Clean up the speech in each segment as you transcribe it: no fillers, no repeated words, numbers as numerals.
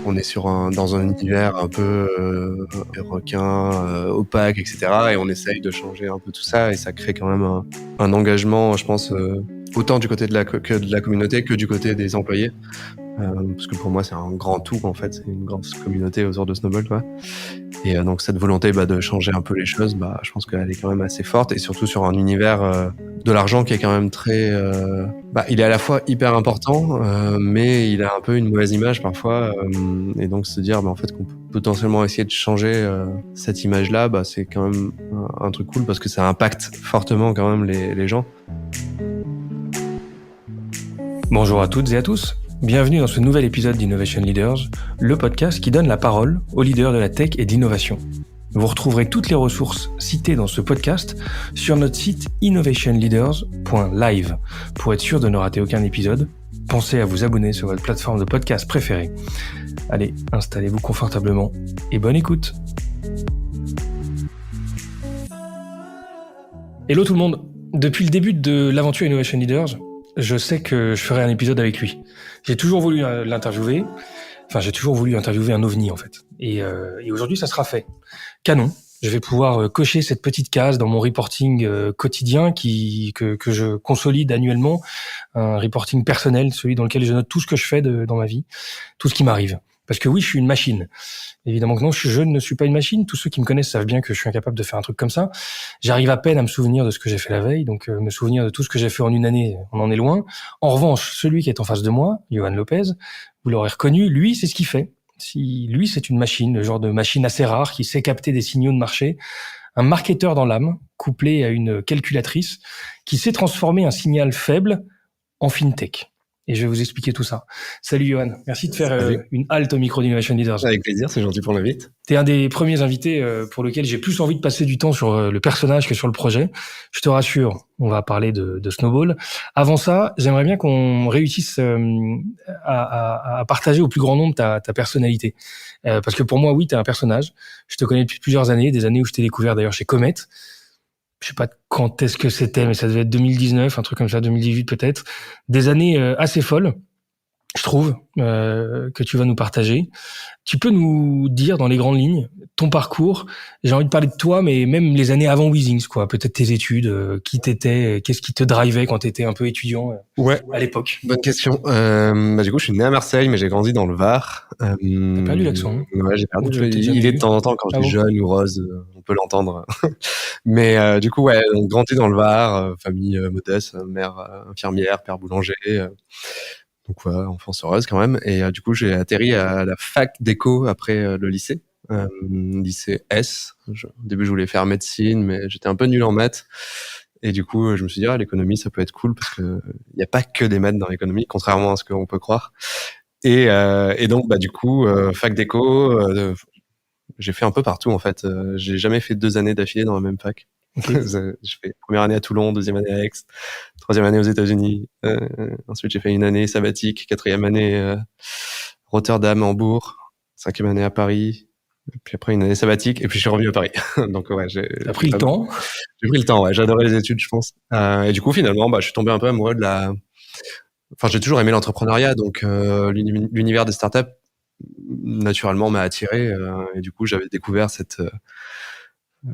On est dans un univers un peu requin, opaque, etc. Et on essaye de changer un peu tout ça. Et ça crée quand même un engagement, je pense, autant du côté que de la communauté que du côté des employés. Parce que pour moi, c'est un grand tout, en fait. C'est une grande communauté autour de Snowball, quoi. Et donc, cette volonté de changer un peu les choses, je pense qu'elle est quand même assez forte. Et surtout sur un univers de l'argent qui est quand même très... il est à la fois hyper important, mais il a un peu une mauvaise image parfois. Et donc, se dire en fait, qu'on peut potentiellement essayer de changer cette image-là, c'est quand même un truc cool parce que ça impacte fortement quand même les gens. Bonjour à toutes et à tous. Bienvenue dans ce nouvel épisode d'Innovation Leaders, le podcast qui donne la parole aux leaders de la tech et d'innovation. Vous retrouverez toutes les ressources citées dans ce podcast sur notre site innovationleaders.live. Pour être sûr de ne rater aucun épisode, pensez à vous abonner sur votre plateforme de podcast préférée. Allez, installez-vous confortablement et bonne écoute. Hello tout le monde. Depuis le début de l'aventure Innovation Leaders, je sais que je ferai un épisode avec lui. J'ai toujours voulu l'interviewer. Enfin, j'ai toujours voulu interviewer un ovni, en fait. Et aujourd'hui, ça sera fait. Canon. Je vais pouvoir cocher cette petite case dans mon reporting quotidien que je consolide annuellement. Un reporting personnel, celui dans lequel je note tout ce que je fais dans ma vie, tout ce qui m'arrive. Parce que oui, je suis une machine. Évidemment que non, je ne suis pas une machine. Tous ceux qui me connaissent savent bien que je suis incapable de faire un truc comme ça. J'arrive à peine à me souvenir de ce que j'ai fait la veille, donc me souvenir de tout ce que j'ai fait en une année, on en est loin. En revanche, celui qui est en face de moi, Johan Lopez, vous l'aurez reconnu, lui, c'est ce qu'il fait. Lui, c'est une machine, le genre de machine assez rare qui sait capter des signaux de marché. Un marketeur dans l'âme, couplé à une calculatrice, qui sait transformer un signal faible en fintech. Et je vais vous expliquer tout ça. Salut Johan, merci de faire une halte au micro d'Innovation Leaders. Avec plaisir, c'est gentil pour l'invite. T'es un des premiers invités pour lequel j'ai plus envie de passer du temps sur le personnage que sur le projet. Je te rassure, on va parler de Snowball. Avant ça, j'aimerais bien qu'on réussisse à partager au plus grand nombre ta personnalité. Parce que pour moi, oui, t'es un personnage. Je te connais depuis plusieurs années, des années où je t'ai découvert d'ailleurs chez Comet. Je sais pas quand est-ce que c'était, mais ça devait être 2019, un truc comme ça, 2018 peut-être. Des années assez folles, je trouve, que tu vas nous partager. Tu peux nous dire dans les grandes lignes ton parcours. J'ai envie de parler de toi, mais même les années avant Weezings, quoi. Peut-être tes études, qui t'étais, qu'est-ce qui te drivait quand t'étais un peu étudiant à l'époque. Bonne question. Du coup, je suis né à Marseille, mais j'ai grandi dans le Var. T'as perdu l'accent, hein? Ouais, j'ai perdu. Il est de temps en temps quand je dis jeune ou rose, on peut l'entendre. Mais du coup, ouais, on grandit dans le Var, famille modeste, mère infirmière, père boulanger. Donc ouais, enfance heureuse quand même. Et du coup, j'ai atterri à la fac d'éco après le lycée. Lycée S. Au début, je voulais faire médecine, mais j'étais un peu nul en maths. Et du coup, je me suis dit, l'économie, ça peut être cool parce que il n'y a pas que des maths dans l'économie, contrairement à ce qu'on peut croire. Et donc, du coup, fac d'éco, j'ai fait un peu partout, en fait. J'ai jamais fait 2 années d'affilée dans la même fac. Okay. Je fais première année à Toulon, deuxième année à Aix, troisième année aux États-Unis. Ensuite, j'ai fait une année sabbatique, quatrième année Rotterdam, Hambourg, cinquième année à Paris. Puis après une année sabbatique, et puis je suis revenu à Paris. Donc ouais, t'as pris le temps. J'ai pris le temps, ouais. J'adorais les études, je pense. Et du coup, finalement, je suis tombé un peu amoureux de Enfin, j'ai toujours aimé l'entrepreneuriat, donc l'univers des startups naturellement m'a attiré. Et du coup, j'avais découvert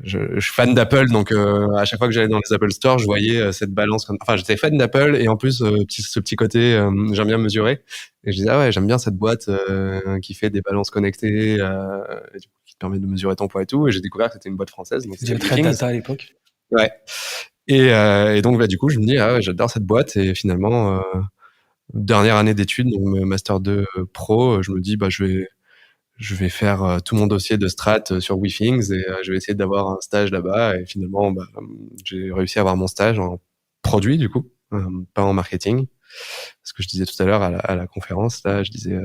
je suis fan d'Apple, donc à chaque fois que j'allais dans les Apple Store, je voyais cette balance. Enfin, j'étais fan d'Apple et en plus ce petit côté, j'aime bien mesurer. Et je disais j'aime bien cette boîte qui fait des balances connectées, et du coup, qui te permet de mesurer ton poids et tout. Et j'ai découvert que c'était une boîte française. Donc c'était très data à l'époque. Ouais. Et donc du coup, je me dis j'adore cette boîte. Et finalement, dernière année d'études, donc master 2 pro, je me dis je vais faire tout mon dossier de strat sur WeThings et je vais essayer d'avoir un stage là-bas. Et finalement, j'ai réussi à avoir mon stage en produit, du coup, pas en marketing. Ce que je disais tout à l'heure à la conférence, là, je disais,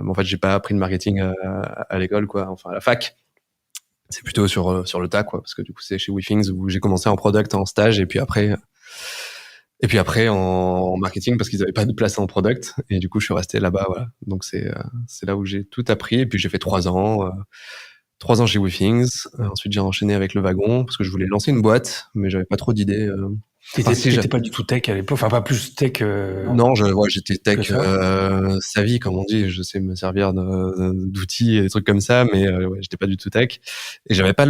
en fait, j'ai pas appris le marketing à l'école, quoi, enfin à la fac. C'est plutôt sur le tas, quoi, parce que du coup, c'est chez WeThings où j'ai commencé en product, en stage, et puis après en marketing parce qu'ils avaient pas de place en product, et du coup je suis resté là-bas, voilà. Donc c'est là où j'ai tout appris. Et puis j'ai fait 3 ans chez WeThings. Ensuite j'ai enchaîné avec le wagon parce que je voulais lancer une boîte, mais j'avais pas trop d'idées. T'étais pas du tout tech à l'époque, enfin pas plus tech. Non, j'étais tech savvy, comme on dit. Je sais me servir d'outils et des trucs comme ça, mais j'étais pas du tout tech. Et j'ai pas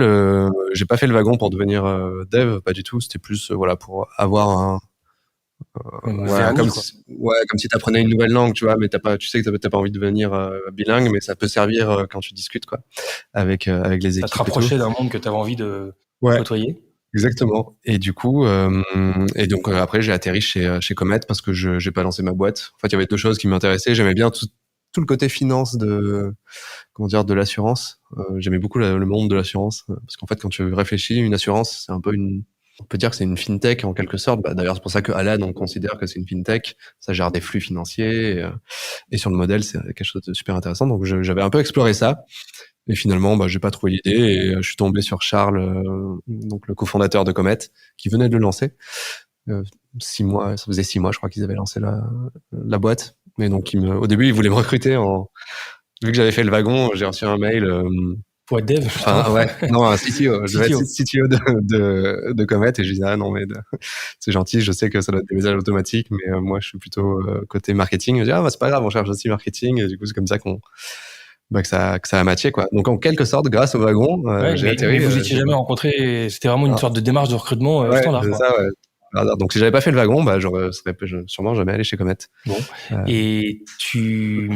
fait le wagon pour devenir dev, pas du tout. C'était plus pour avoir comme si t'apprenais une nouvelle langue, tu vois, mais tu sais que t'as pas envie de devenir bilingue, mais ça peut servir quand tu discutes quoi avec les équipes. Ça te rapprochait d'un monde que t'avais envie de côtoyer. Exactement. Et du coup, donc après j'ai atterri chez Comet parce que j'ai pas lancé ma boîte. En fait, il y avait 2 choses qui m'intéressaient. J'aimais bien tout le côté finance de l'assurance. J'aimais beaucoup le monde de l'assurance parce qu'en fait, quand tu réfléchis, une assurance, c'est un peu on peut dire que c'est une fintech en quelque sorte. D'ailleurs, c'est pour ça que Alan, on considère que c'est une fintech. Ça gère des flux financiers et sur le modèle, c'est quelque chose de super intéressant. Donc, j'avais un peu exploré ça. Et finalement, j'ai pas trouvé l'idée et je suis tombé sur Charles, donc le cofondateur de Comet, qui venait de le lancer. 6 mois, ça faisait 6 mois, je crois qu'ils avaient lancé la boîte. Mais donc, au début, il voulait me recruter vu que j'avais fait le wagon, j'ai reçu un mail. Pour être dev. Enfin, ouais. Non, un CTO. Je vais être CTO de Comet et je disais, non, mais c'est gentil, je sais que ça doit être des messages automatiques, mais moi, je suis plutôt côté marketing. Je dis, c'est pas grave, on cherche aussi marketing. Et du coup, c'est comme ça que ça a matché, quoi. Donc, en quelque sorte, grâce au wagon, j'ai atterri. Mais vous étiez jamais rencontrés, c'était vraiment une sorte de démarche de recrutement standard. C'est ça, ouais. Donc, si j'avais pas fait le wagon, j'aurais sûrement jamais allé chez Comet. Bon. Et tu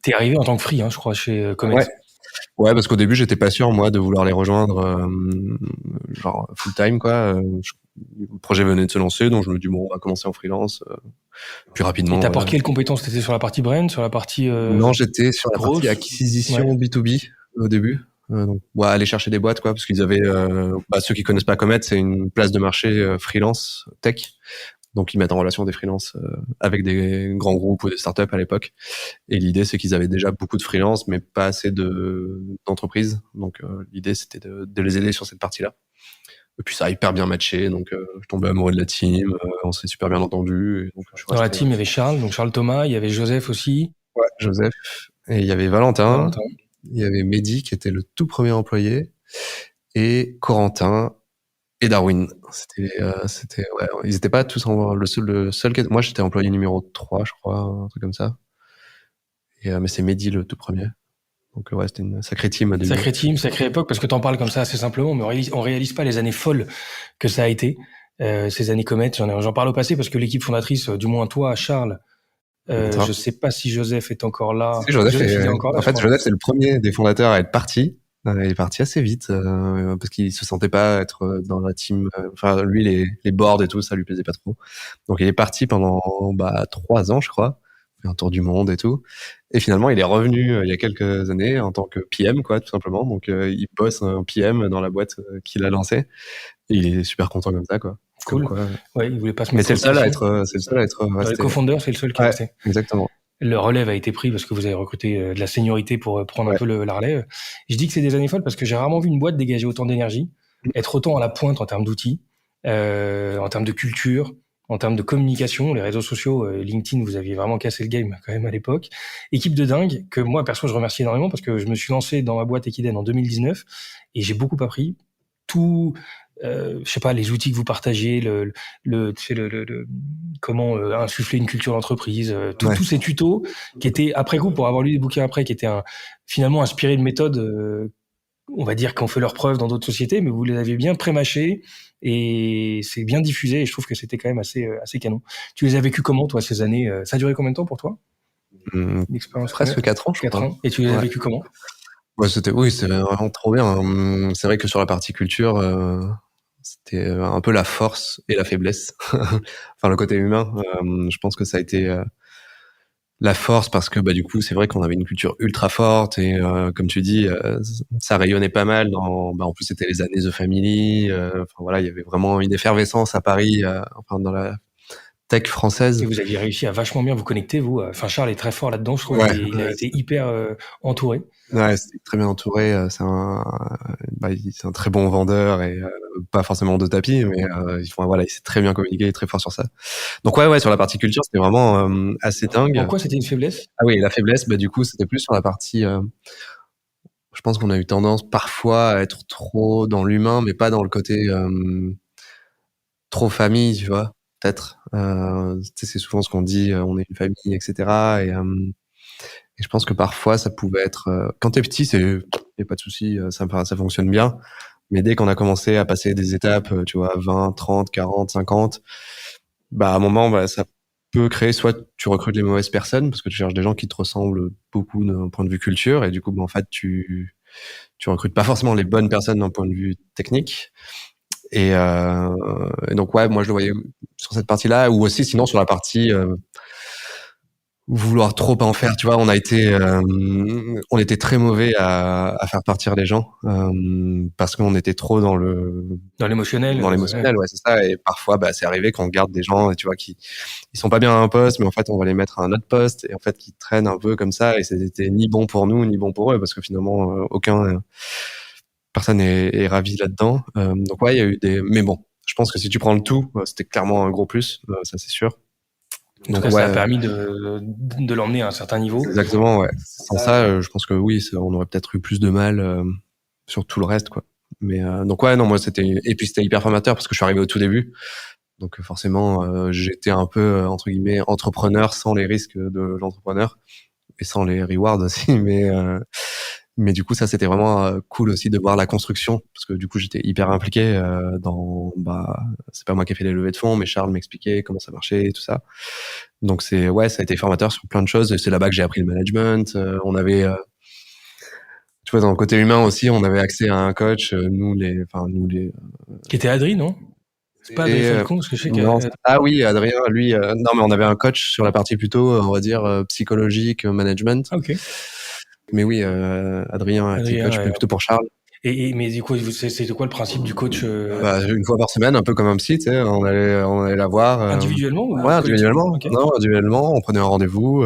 t'es arrivé en tant que free, je crois, chez Comet. Ouais, parce qu'au début, j'étais pas sûr, moi, de vouloir les rejoindre, genre full time, quoi. Le projet venait de se lancer, donc je me dis, bon, on va commencer en freelance, plus rapidement. Et t'apportes quelle compétence? T'étais sur la partie brand, sur la partie Non, j'étais sur la partie acquisition B2B au début. Donc, aller chercher des boîtes, quoi, parce qu'ils avaient, ceux qui connaissent pas Comet, c'est une place de marché freelance tech. Donc, ils mettent en relation des freelances avec des grands groupes ou des startups à l'époque. Et l'idée, c'est qu'ils avaient déjà beaucoup de freelances, mais pas assez d'entreprises. Donc, l'idée, c'était de les aider sur cette partie-là. Et puis, ça a hyper bien matché. Donc, je tombais amoureux de la team. On s'est super bien entendu. Et donc, dans la team, il y avait Charles, donc Charles Thomas. Il y avait Joseph aussi. Ouais, Joseph. Et il y avait Valentin. Il y avait Mehdi, qui était le tout premier employé. Et Corentin. Et Darwin, ils étaient pas tous le seul moi j'étais employé numéro 3, je crois, un truc comme ça. Mais c'est Mehdi le tout premier. Donc c'était une sacrée team. Sacrée team, sacrée époque, parce que t'en parles comme ça assez simplement, mais on réalise pas les années folles que ça a été, ces années Comet. J'en parle au passé parce que l'équipe fondatrice, du moins toi, Charles, je sais pas si Joseph est encore là. Si, Joseph est encore là. En fait, Joseph c'est le premier des fondateurs à être parti. Il est parti assez vite parce qu'il se sentait pas être dans la team. Enfin, lui, les boards et tout, ça lui plaisait pas trop. Donc, il est parti pendant 3 ans, je crois, fait un tour du monde et tout. Et finalement, il est revenu il y a quelques années en tant que PM, quoi, tout simplement. Donc, il bosse un PM dans la boîte qu'il a lancée. Et il est super content comme ça, quoi. Cool. Ouais, il voulait pas se mettre. Mais c'est le seul à être. Le co-founder, c'est le seul qui est resté. Exactement. Le relève a été pris parce que vous avez recruté de la seniorité pour prendre un peu la relève. Je dis que c'est des années folles parce que j'ai rarement vu une boîte dégager autant d'énergie, être autant à la pointe en termes d'outils, en termes de culture, en termes de communication. Les réseaux sociaux, LinkedIn, vous aviez vraiment cassé le game quand même à l'époque. Équipe de dingue que moi, perso, je remercie énormément parce que je me suis lancé dans ma boîte Equiden en 2019 et j'ai beaucoup appris. Tout, je sais pas, les outils que vous partagez, comment insuffler une culture d'entreprise, tous ces tutos qui étaient après coup, pour avoir lu des bouquins après, qui étaient finalement inspirés de méthodes, on va dire, qui ont fait leurs preuves dans d'autres sociétés, mais vous les avez bien pré-mâchés et c'est bien diffusé et je trouve que c'était quand même assez canon. Tu les as vécus comment, toi, ces années? Ça a duré combien de temps pour toi? L'expérience presque 4 ans, je crois. 4 ans. Et tu les as vécus comment? C'était vraiment trop bien. C'est vrai que sur la partie culture, c'était un peu la force et la faiblesse. Enfin, le côté humain. Je pense que ça a été la force parce que du coup, c'est vrai qu'on avait une culture ultra forte et comme tu dis, ça rayonnait pas mal. En plus, c'était les années The Family. Il y avait vraiment une effervescence à Paris, dans la tech française. Et vous aviez réussi à vachement bien vous connecter, vous. Enfin, Charles est très fort là-dedans, je trouve. Il a été hyper entouré. Ouais, c'était très bien entouré. C'est un très bon vendeur et pas forcément de tapis, mais il s'est très bien communiqué, il est très fort sur ça. Donc sur la partie culture, c'était vraiment assez dingue. En quoi c'était une faiblesse? Ah oui, la faiblesse, du coup, c'était plus sur la partie. Je pense qu'on a eu tendance parfois à être trop dans l'humain, mais pas dans le côté trop famille, tu vois, peut-être. C'est souvent ce qu'on dit, on est une famille, etc. Et je pense que parfois, ça pouvait être... quand t'es petit, y a pas de souci, ça fonctionne bien. Mais dès qu'on a commencé à passer des étapes, tu vois, 20, 30, 40, 50, à un moment, ça peut créer, soit tu recrutes les mauvaises personnes, parce que tu cherches des gens qui te ressemblent beaucoup d'un point de vue culture, et du coup, en fait, tu recrutes pas forcément les bonnes personnes d'un point de vue technique. Et donc, ouais, moi, je le voyais sur cette partie-là, ou aussi, sinon, sur la partie... vouloir trop en faire, tu vois, on était très mauvais à faire partir les gens, parce qu'on était trop dans l'émotionnel. Ouais, c'est ça. Et parfois, c'est arrivé qu'on garde des gens, tu vois, ils sont pas bien à un poste, mais en fait, on va les mettre à un autre poste, et en fait, qui traînent un peu comme ça, et c'était ni bon pour nous, ni bon pour eux, parce que finalement, personne est ravi là-dedans. Donc ouais, il y a eu mais bon, je pense que si tu prends le tout, c'était clairement un gros plus, ça c'est sûr. Donc, ça a permis de l'emmener à un certain niveau. Exactement, ouais. Sans ça, je pense que oui, on aurait peut-être eu plus de mal sur tout le reste, quoi. Mais donc ouais, non, moi et puis c'était hyper formateur parce que je suis arrivé au tout début. Donc forcément, j'étais un peu entre guillemets entrepreneur sans les risques de l'entrepreneur et sans les rewards aussi. Mais du coup, ça c'était vraiment cool aussi de voir la construction parce que du coup j'étais hyper impliqué c'est pas moi qui ai fait les levées de fonds, mais Charles m'expliquait comment ça marchait et tout ça. Donc ça a été formateur sur plein de choses, et c'est là-bas que j'ai appris le management. On avait tu vois, dans le côté humain aussi, on avait accès à un coach, qui était Adrien, non? C'est pas Adrien Falcon, parce que je sais que... Ah oui, Adrien, lui, non, mais on avait un coach sur la partie plutôt, on va dire, psychologique, management. Ah, ok. Mais oui, Adrien était coach, mais plutôt pour Charles. Mais du coup, c'était quoi le principe du coach? Une fois par semaine, un peu comme un psy, tu sais, on allait la voir. Individuellement ou ouais, individuellement. Okay. Non, individuellement, on prenait un rendez-vous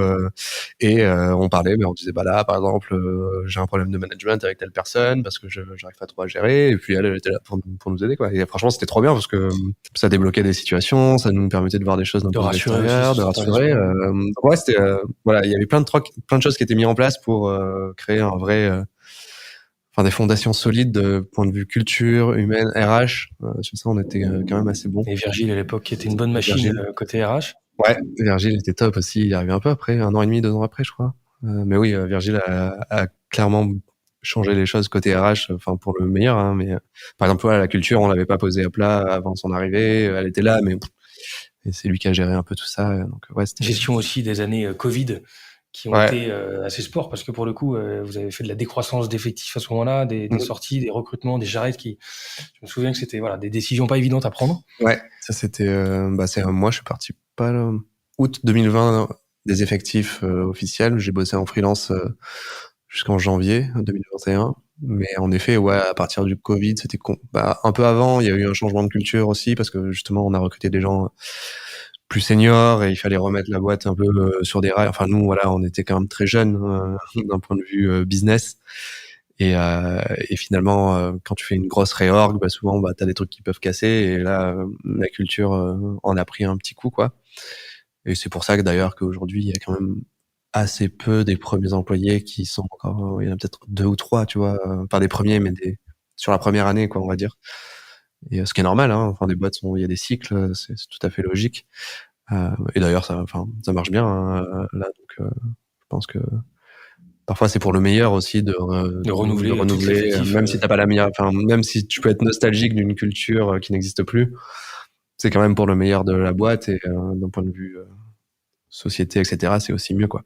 et on parlait, mais on disait là, par exemple, j'ai un problème de management avec telle personne parce que j'arrive pas trop à gérer. Et puis elle était là pour nous aider, quoi. Et franchement, c'était trop bien parce que ça débloquait des situations, ça nous permettait de voir des choses d'un point de vue extérieur, de rassurer. Ouais, c'était voilà, il y avait plein de choses qui étaient mises en place pour créer un vrai des fondations solides de point de vue culture, humaine, RH. Sur ça, on était quand même assez bon. Et Virgile, à l'époque, qui était une bonne machine côté RH. Ouais, Virgile était top aussi. Il est arrivé un peu après, 1 an et demi, 2 ans après, je crois. Mais oui, Virgile a clairement changé les choses côté RH, pour le meilleur. Hein, mais par exemple, la culture, on l'avait pas posée à plat avant son arrivée. Elle était là, mais et c'est lui qui a géré un peu tout ça. Donc ouais, gestion aussi des années Covid, qui ont été assez sport, parce que pour le coup, vous avez fait de la décroissance d'effectifs à ce moment-là, des sorties, des recrutements, des jarrets je me souviens que c'était des décisions pas évidentes à prendre. Ouais, ça c'était, moi je suis parti pas août 2020 des effectifs officiels. J'ai bossé en freelance jusqu'en janvier 2021. Mais en effet, à partir du Covid, c'était un peu avant, il y a eu un changement de culture aussi parce que justement, on a recruté des gens plus seniors et il fallait remettre la boîte un peu sur des rails. Enfin, nous, voilà, on était quand même très jeunes d'un point de vue business. Et finalement, quand tu fais une grosse réorg, souvent, t'as des trucs qui peuvent casser. Et là, la culture en a pris un petit coup, quoi. Et c'est pour ça que d'ailleurs qu'aujourd'hui, il y a quand même assez peu des premiers employés qui sont encore, il y en a peut-être 2 ou 3, tu vois, pas des premiers, mais sur la première année, quoi, on va dire. Et ce qui est normal, hein. Enfin, des boîtes il y a des cycles, c'est tout à fait logique. Et d'ailleurs, ça marche bien, hein, là. Donc, je pense que parfois c'est pour le meilleur aussi de renouveler, même si t'as pas la meilleure, même si tu peux être nostalgique d'une culture qui n'existe plus, c'est quand même pour le meilleur de la boîte et d'un point de vue société, etc. C'est aussi mieux, quoi.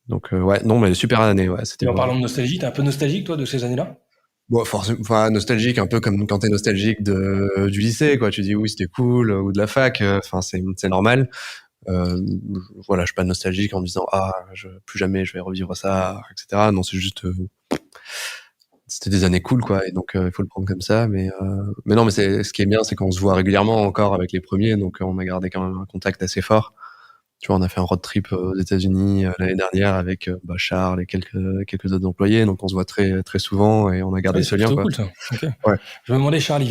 Donc mais super année, ouais. Et en parlant de nostalgie, t'es un peu nostalgique toi de ces années-là? Bon, forcément, nostalgique, un peu comme quand t'es nostalgique du lycée, quoi. Tu dis oui, c'était cool, ou de la fac. C'est normal. Je suis pas nostalgique en me disant plus jamais je vais revivre ça, etc. Non, c'est juste c'était des années cool, quoi. Et donc il faut le prendre comme ça. Mais non, mais ce qui est bien, c'est qu'on se voit régulièrement encore avec les premiers, donc on a gardé quand même un contact assez fort. Tu vois, on a fait un road trip aux États-Unis l'année dernière avec Charles et quelques autres employés, donc on se voit très très souvent et on a gardé ce lien, quoi. Cool, ça. Okay. Ouais. Je me demandais, Charles,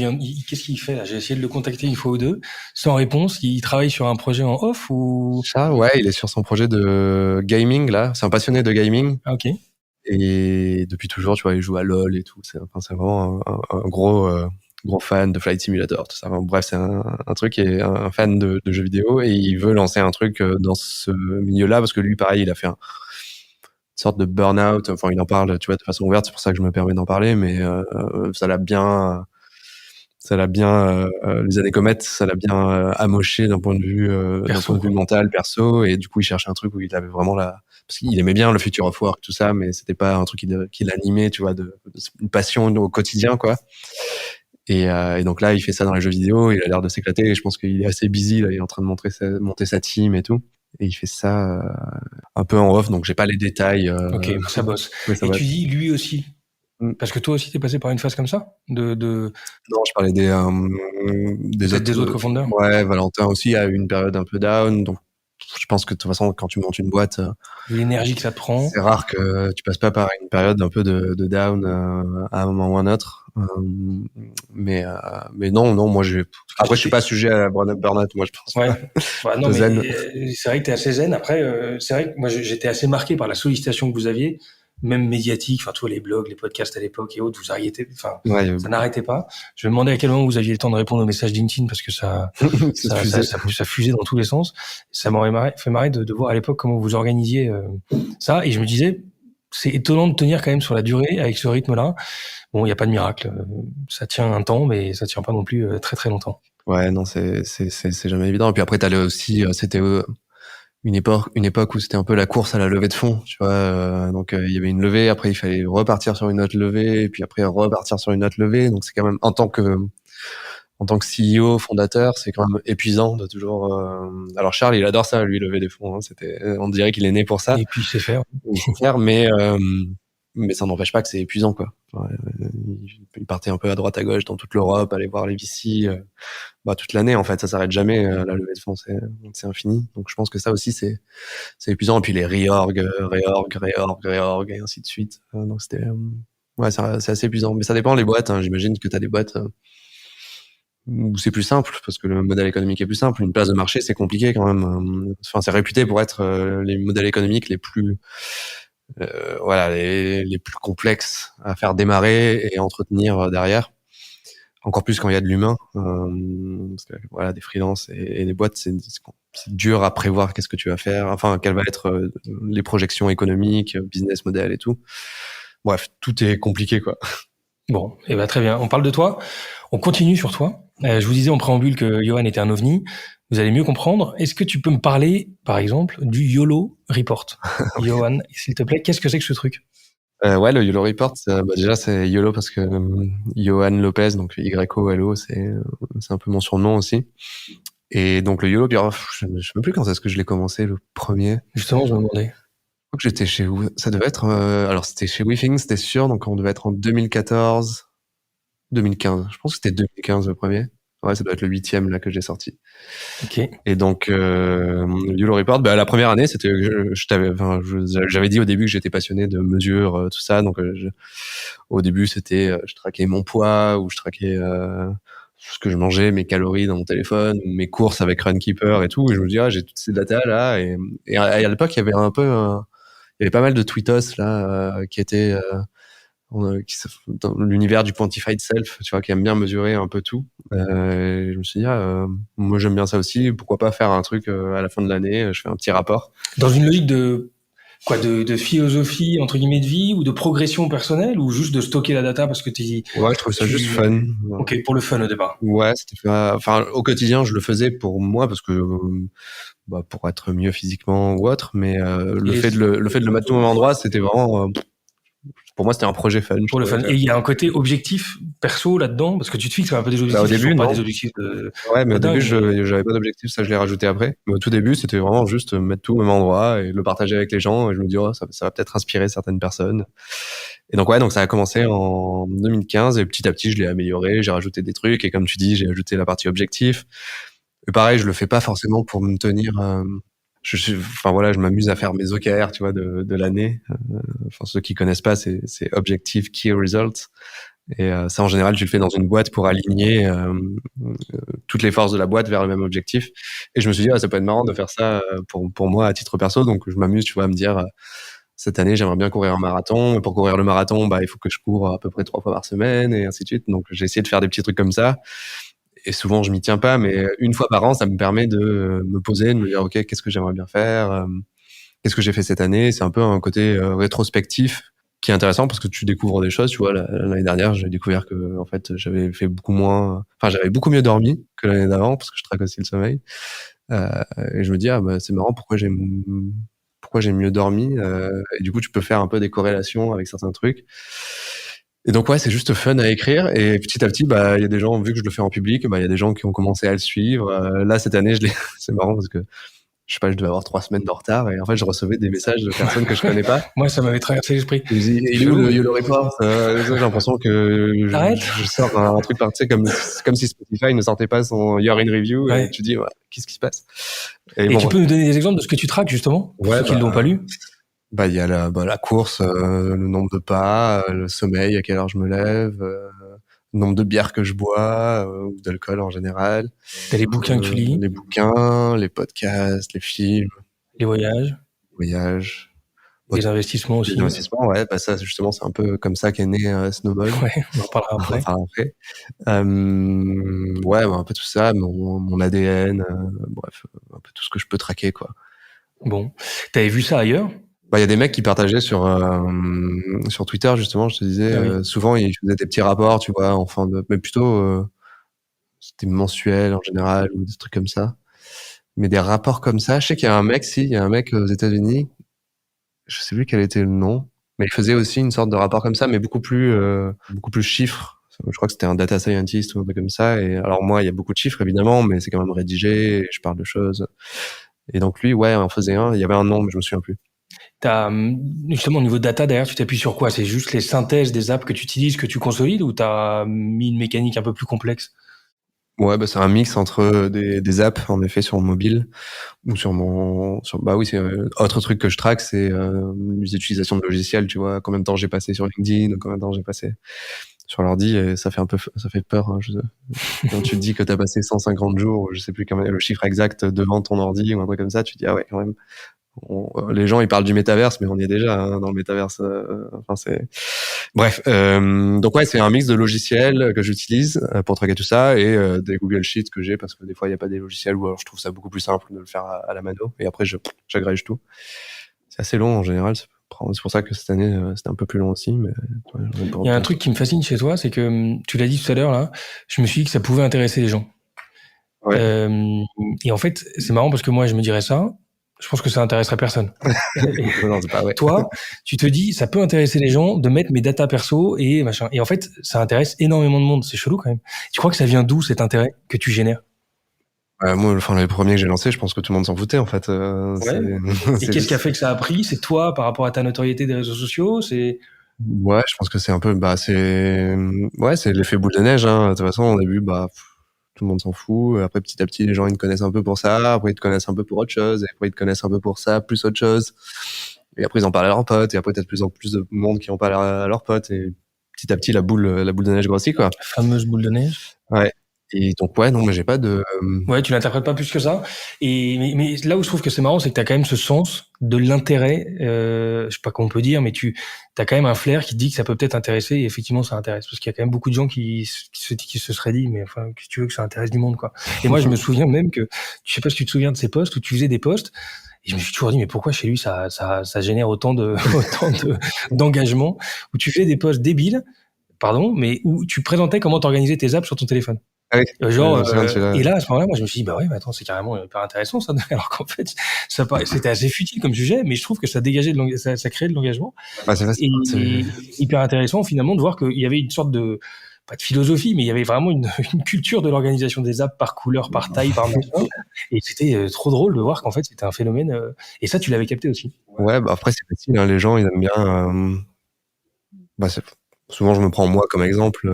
qu'est-ce qu'il fait là? J'ai essayé de le contacter une fois ou deux, sans réponse. Il travaille sur un projet en off ou? Charles, ouais, il est sur son projet de gaming là. C'est un passionné de gaming. Ah, ok. Et depuis toujours, tu vois, il joue à LoL et tout. C'est vraiment un gros gros fan de Flight Simulator, tout ça. Enfin, bref, c'est un truc qui est un fan de jeux vidéo et il veut lancer un truc dans ce milieu-là parce que lui, pareil, il a fait une sorte de burn-out. Enfin, il en parle, tu vois, de façon ouverte. C'est pour ça que je me permets d'en parler, mais ça l'a bien, les années comètes, ça l'a bien amoché d'un point de vue mental, perso. Et du coup, il cherchait un truc où il avait vraiment parce qu'il aimait bien le future of work, tout ça, mais c'était pas un truc qui l'animait, tu vois, une passion au quotidien, quoi. Et donc là, il fait ça dans les jeux vidéo, il a l'air de s'éclater, et je pense qu'il est assez busy, là, il est en train de monter sa team et tout. Et il fait ça un peu en off, donc j'ai pas les détails. Ok, ça bosse. Ça et bosse. Tu dis lui aussi, parce que toi aussi t'es passé par une phase comme ça Non, je parlais des autres co-founders. Ouais, Valentin aussi a eu une période un peu down, donc je pense que de toute façon, quand tu montes une boîte, l'énergie que ça te prend, c'est rare que tu passes pas par une période un peu de down à un moment ou à un autre. Mais non, moi après je suis pas sujet à la burn-out, moi je pense. Ouais. Bah, non, mais c'est vrai que t'es assez zen. Après, c'est vrai que moi j'étais assez marqué par la sollicitation que vous aviez, même médiatique. Enfin, tous les blogs, les podcasts à l'époque et autres, vous arrêtez. Enfin, ça n'arrêtait pas. Je me demandais à quel moment vous aviez le temps de répondre aux messages LinkedIn parce que ça fusait dans tous les sens. Ça m'aurait fait marrer de voir à l'époque comment vous organisiez ça. Et je me disais, c'est étonnant de tenir quand même sur la durée avec ce rythme-là. Bon, il n'y a pas de miracle. Ça tient un temps, mais ça tient pas non plus très très longtemps. Ouais, non, c'est jamais évident. Et puis après, t'allais aussi, c'était une époque où c'était un peu la course à la levée de fonds, tu vois. Donc il y avait une levée, après il fallait repartir sur une autre levée, et puis après repartir sur une autre levée. Donc c'est quand même en tant que CEO, fondateur, c'est quand même épuisant de toujours. Alors Charles, il adore ça, lui, lever des fonds. Hein. On dirait qu'il est né pour ça. Et puis c'est faire. Mais ça n'empêche pas que c'est épuisant, quoi. Il partait un peu à droite à gauche dans toute l'Europe, aller voir les VC, toute l'année, en fait, ça s'arrête jamais, la levée de fonds, c'est infini. Donc je pense que ça aussi, c'est épuisant. Et puis les réorg, et ainsi de suite. Donc c'était, c'est assez épuisant. Mais ça dépend les boîtes, hein. J'imagine que t'as des boîtes où c'est plus simple, parce que le modèle économique est plus simple. Une place de marché, c'est compliqué quand même. Enfin, c'est réputé pour être les modèles économiques les plus les plus complexes à faire démarrer et entretenir derrière. Encore plus quand il y a de l'humain, parce que des freelances et des boîtes, c'est dur à prévoir qu'est-ce que tu vas faire, enfin quelles vont être les projections économiques, business model et tout. Bref, tout est compliqué, quoi. Bon, et ben très bien. On parle de toi. On continue sur toi. Je vous disais en préambule que Johan était un ovni. Vous allez mieux comprendre. Est-ce que tu peux me parler, par exemple, du YOLO Report? Johan, s'il te plaît, qu'est-ce que c'est que ce truc? Ouais, le YOLO Report, déjà c'est YOLO parce que Johan Lopez, donc YOLO, c'est un peu mon surnom aussi. Et donc le YOLO, je ne sais même plus quand est-ce que je l'ai commencé, le premier. Justement, je me demandais. Je crois que j'étais ça devait être, alors c'était chez WeThings, c'était sûr, donc on devait être en 2014, 2015. Je pense que c'était 2015 le premier. Ouais, ça doit être le 8e là que j'ai sorti. Ok. Et donc YOLO Report, la première année, c'était, j'avais dit au début que j'étais passionné de mesures, tout ça. Donc au début, c'était, je traquais mon poids ou je traquais ce que je mangeais, mes calories dans mon téléphone, mes courses avec Runkeeper et tout. Et je me dis, j'ai toutes ces datas là. Et à l'époque, il y avait il y avait pas mal de tweetos là qui étaient dans l'univers du quantified self, tu vois, qui aime bien mesurer un peu tout. Je me suis dit, moi j'aime bien ça aussi, pourquoi pas faire un truc à la fin de l'année, je fais un petit rapport. Dans une logique de philosophie, entre guillemets, de vie, ou de progression personnelle, ou juste de stocker la data parce que Ouais, je trouve ça juste fun. Ok, pour le fun au départ. Ouais, au quotidien, je le faisais pour moi parce que, pour être mieux physiquement ou autre, mais le fait de le mettre tout au même endroit, c'était vraiment, pour moi, c'était un projet fun. Pour le fun. Et il y a un côté objectif perso là-dedans, parce que tu te fixes un peu des objectifs. Au début, pas non. des objectifs de... Ouais, mais au début, j'avais pas d'objectif, ça je l'ai rajouté après. Mais au tout début, c'était vraiment juste mettre tout au même endroit et le partager avec les gens. Et je me dis, ça va peut-être inspirer certaines personnes. Et donc ça a commencé en 2015 et petit à petit, je l'ai amélioré, j'ai rajouté des trucs et comme tu dis, j'ai ajouté la partie objectif. Et pareil, je le fais pas forcément pour me tenir. Je m'amuse à faire mes OKR, tu vois, de l'année. Ceux qui connaissent pas, c'est Objective Key Results. Et ça, en général, tu le fais dans une boîte pour aligner toutes les forces de la boîte vers le même objectif. Et je me suis dit, ça peut être marrant de faire ça pour moi à titre perso. Donc, je m'amuse, tu vois, à me dire, cette année, j'aimerais bien courir un marathon. Et pour courir le marathon, il faut que je cours à peu près 3 fois par semaine et ainsi de suite. Donc, j'ai essayé de faire des petits trucs comme ça. Et souvent, je m'y tiens pas, mais une fois par an, ça me permet de me poser, de me dire, OK, qu'est-ce que j'aimerais bien faire? Qu'est-ce que j'ai fait cette année? C'est un peu un côté rétrospectif qui est intéressant parce que tu découvres des choses. Tu vois, l'année dernière, j'ai découvert que, en fait, j'avais beaucoup mieux dormi que l'année d'avant parce que je traque aussi le sommeil. Et je me dis, c'est marrant, pourquoi j'ai mieux dormi? Et du coup, tu peux faire un peu des corrélations avec certains trucs. Et donc, ouais, c'est juste fun à écrire. Et petit à petit, il y a des gens, vu que je le fais en public, il y a des gens qui ont commencé à le suivre. Là, cette année, c'est marrant parce que je sais pas, je devais avoir 3 semaines de retard et en fait, je recevais des messages de personnes que je connais pas. Moi, ça m'avait traversé l'esprit. Ils me disaient, il est où le YOLO Report? J'ai l'impression que je sors un truc par, tu sais, comme si Spotify ne sortait pas son You're in Review et tu dis, qu'est-ce qui se passe? Et bon, tu peux nous donner des exemples de ce que tu traques, justement, pour ceux qui l'ont pas lu? Il y a la course, le nombre de pas, le sommeil, à quelle heure je me lève, le nombre de bières que je bois, ou d'alcool en général. T'as les bouquins que tu lis? Les bouquins, les podcasts, les films. Les voyages. Les investissements aussi. Les investissements, ouais. Ça, justement, c'est un peu comme ça qu'est né Snowball. Ouais, on en parlera après. Ouais, un peu tout ça, mon ADN, bref, un peu tout ce que je peux traquer, quoi. Bon. T'avais vu ça ailleurs? Il y a des mecs qui partageaient sur Twitter, justement, je te disais, souvent ils faisaient des petits rapports, tu vois, mais plutôt c'était mensuel en général ou des trucs comme ça. Mais des rapports comme ça, je sais qu'il y a un mec aux États-Unis, je sais plus quel était le nom, mais il faisait aussi une sorte de rapport comme ça, mais beaucoup plus chiffres. Je crois que c'était un data scientist ou un truc comme ça. Et alors moi, il y a beaucoup de chiffres évidemment, mais c'est quand même rédigé, et je parle de choses. Et donc lui, ouais, on faisait un. Il y avait un nom, mais je me souviens plus. Justement, au niveau de data, derrière, tu t'appuies sur quoi? C'est juste les synthèses des apps que tu utilises, que tu consolides, ou t'as mis une mécanique un peu plus complexe? Ouais, c'est un mix entre des apps, en effet, sur mobile, ou c'est autre truc que je traque, c'est les utilisations de logiciels, tu vois, combien de temps j'ai passé sur LinkedIn, combien de temps j'ai passé sur l'ordi, et ça fait peur, hein, quand tu te dis que t'as passé 150 jours, je sais plus le chiffre exact devant ton ordi ou un truc comme ça, tu te dis, ah ouais, quand même. Les gens ils parlent du métaverse, mais on y est déjà dans le métaverse. Bref, donc ouais, c'est un mix de logiciels que j'utilise pour traquer tout ça et des Google Sheets que j'ai parce que des fois il y a pas des logiciels ou alors je trouve ça beaucoup plus simple de le faire à la mano et après j'agrège tout. C'est assez long en général. C'est pour ça que cette année c'était un peu plus long aussi. Mais il y a un truc qui me fascine chez toi, c'est que tu l'as dit tout à l'heure là, je me suis dit que ça pouvait intéresser les gens. Ouais. Et en fait, c'est marrant parce que moi je me dirais ça. Je pense que ça intéresserait personne. Non, c'est pas vrai. Toi, tu te dis, ça peut intéresser les gens de mettre mes datas perso et machin. Et en fait, ça intéresse énormément de monde. C'est chelou quand même. Tu crois que ça vient d'où cet intérêt que tu génères? Moi, les premiers que j'ai lancés, je pense que tout le monde s'en foutait en fait. Et qu'est-ce qui a fait que ça a pris? C'est toi par rapport à ta notoriété des réseaux sociaux? Ouais, je pense que c'est un peu, c'est l'effet boule de neige. Hein. De toute façon, au début, tout le monde s'en fout. Après, petit à petit, les gens, ils te connaissent un peu pour ça. Après, ils te connaissent un peu pour autre chose. Et après, ils te connaissent un peu pour ça, plus autre chose. Et après, ils en parlent à leurs potes. Et après, t'as de plus en plus de monde qui en parle à leurs potes. Et petit à petit, la boule de neige grossit, quoi. La fameuse boule de neige. Ouais. Et donc, ouais, non, mais j'ai pas de... Ouais, tu l'interprètes pas plus que ça. Mais là où je trouve que c'est marrant, c'est que t'as quand même ce sens de l'intérêt, je sais pas comment on peut dire, mais t'as quand même un flair qui te dit que ça peut peut-être intéresser, et effectivement, ça intéresse. Parce qu'il y a quand même beaucoup de gens qui se seraient dit, mais enfin, qu'est-ce que tu veux que ça intéresse du monde, quoi. Et moi, je me souviens même que, je sais pas si tu te souviens de ces posts où tu faisais des posts, et je me suis toujours dit, mais pourquoi chez lui, ça génère autant d'engagement, où tu fais des posts débiles, pardon, mais où tu présentais comment t'organisais tes apps sur ton téléphone. Oui, et là, à ce moment-là, moi, je me suis dit, bah ouais, mais attends, c'est carrément hyper intéressant, ça. Alors qu'en fait, c'était assez futile comme sujet, mais je trouve que ça dégageait ça créait de l'engagement. C'est hyper intéressant, finalement, de voir qu'il y avait une sorte pas de philosophie, mais il y avait vraiment une culture de l'organisation des apps par couleur, par taille, par machin. Et c'était trop drôle de voir qu'en fait, c'était un phénomène, et ça, tu l'avais capté aussi. Ouais, après, c'est facile, hein, les gens, ils aiment bien, souvent, je me prends moi comme exemple.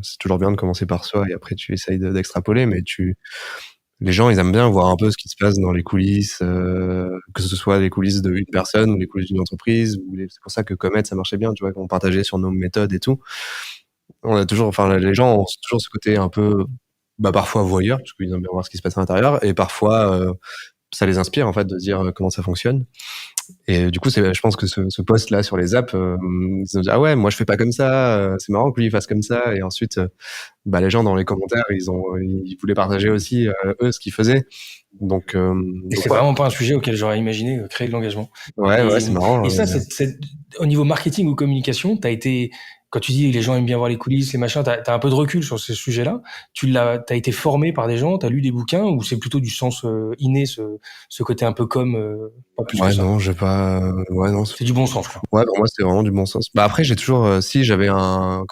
C'est toujours bien de commencer par soi et après tu essayes d'extrapoler, mais les gens, ils aiment bien voir un peu ce qui se passe dans les coulisses, que ce soit les coulisses d'une personne ou les coulisses d'une entreprise. C'est pour ça que Comet, ça marchait bien, tu vois, qu'on partageait sur nos méthodes et tout. Les gens ont toujours ce côté un peu, parfois voyeur, parce qu'ils aiment bien voir ce qui se passe à l'intérieur, et parfois, ça les inspire en fait de dire comment ça fonctionne. Et du coup, je pense que ce post-là sur les apps, ils se disent, ah ouais, moi je fais pas comme ça, c'est marrant que lui il fasse comme ça. Et ensuite, les gens dans les commentaires, ils voulaient partager aussi, eux, ce qu'ils faisaient. Donc c'est vraiment pas un sujet auquel j'aurais imaginé créer de l'engagement. Ouais, c'est marrant. Et ça, au niveau marketing ou communication, quand tu dis les gens aiment bien voir les coulisses, les machins, t'as un peu de recul sur ces sujets-là. T'as été formé par des gens, t'as lu des bouquins, ou c'est plutôt du sens inné, ce côté un peu pas plus que ça. Non, j'ai pas. Non. C'est du bon sens, quoi. Ouais, pour moi, c'est vraiment du bon sens. Après, j'ai toujours, j'avais un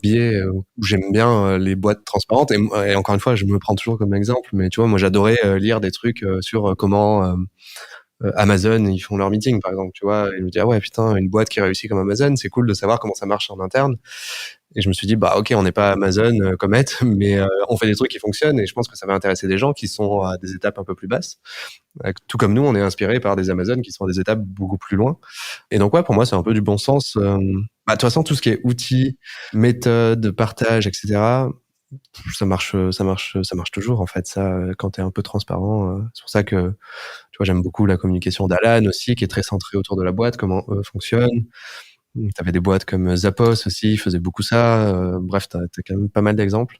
biais où j'aime bien les boîtes transparentes. Et encore une fois, je me prends toujours comme exemple. Mais tu vois, moi, j'adorais lire des trucs sur comment Amazon, ils font leur meeting, par exemple, tu vois. Et je me dis, ah ouais, putain, une boîte qui réussit comme Amazon, c'est cool de savoir comment ça marche en interne. Et je me suis dit, ok, on n'est pas Amazon, Comet, mais on fait des trucs qui fonctionnent. Et je pense que ça va intéresser des gens qui sont à des étapes un peu plus basses. Tout comme nous, on est inspiré par des Amazon qui sont à des étapes beaucoup plus loin. Et donc, ouais, pour moi, c'est un peu du bon sens. De toute façon, tout ce qui est outils, méthodes, partage, etc., ça marche toujours, en fait, ça, quand t'es un peu transparent. C'est pour ça que, tu vois, j'aime beaucoup la communication d'Alan aussi, qui est très centrée autour de la boîte, comment eux fonctionnent. T'avais des boîtes comme Zappos aussi, ils faisaient beaucoup ça. Bref, t'as quand même pas mal d'exemples.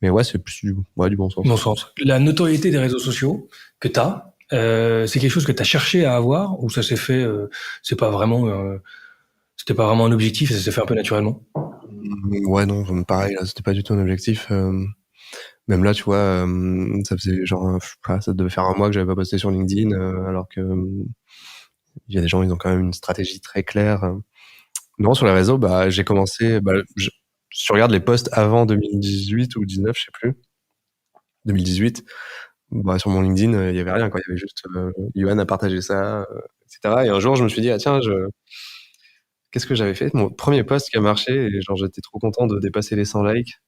Mais ouais, c'est plus du bon sens. Bon sens. La notoriété des réseaux sociaux que t'as, c'est quelque chose que t'as cherché à avoir, ou ça s'est fait, c'était pas vraiment un objectif et ça s'est fait un peu naturellement? Ouais, non, pareil, là, c'était pas du tout un objectif. Même là, tu vois, ça faisait genre, ça devait faire un mois que j'avais pas posté sur LinkedIn, alors que il y a des gens, ils ont quand même une stratégie très claire. Non, sur les réseaux, j'ai commencé, si tu regardes les posts avant 2018 ou 19, je sais plus, 2018, sur mon LinkedIn, il y avait rien, quoi. Il y avait juste, Yoann a partagé ça, etc. Et un jour, je me suis dit, ah tiens, qu'est-ce que j'avais fait? Mon premier post qui a marché, et genre, j'étais trop content de dépasser les 100 likes.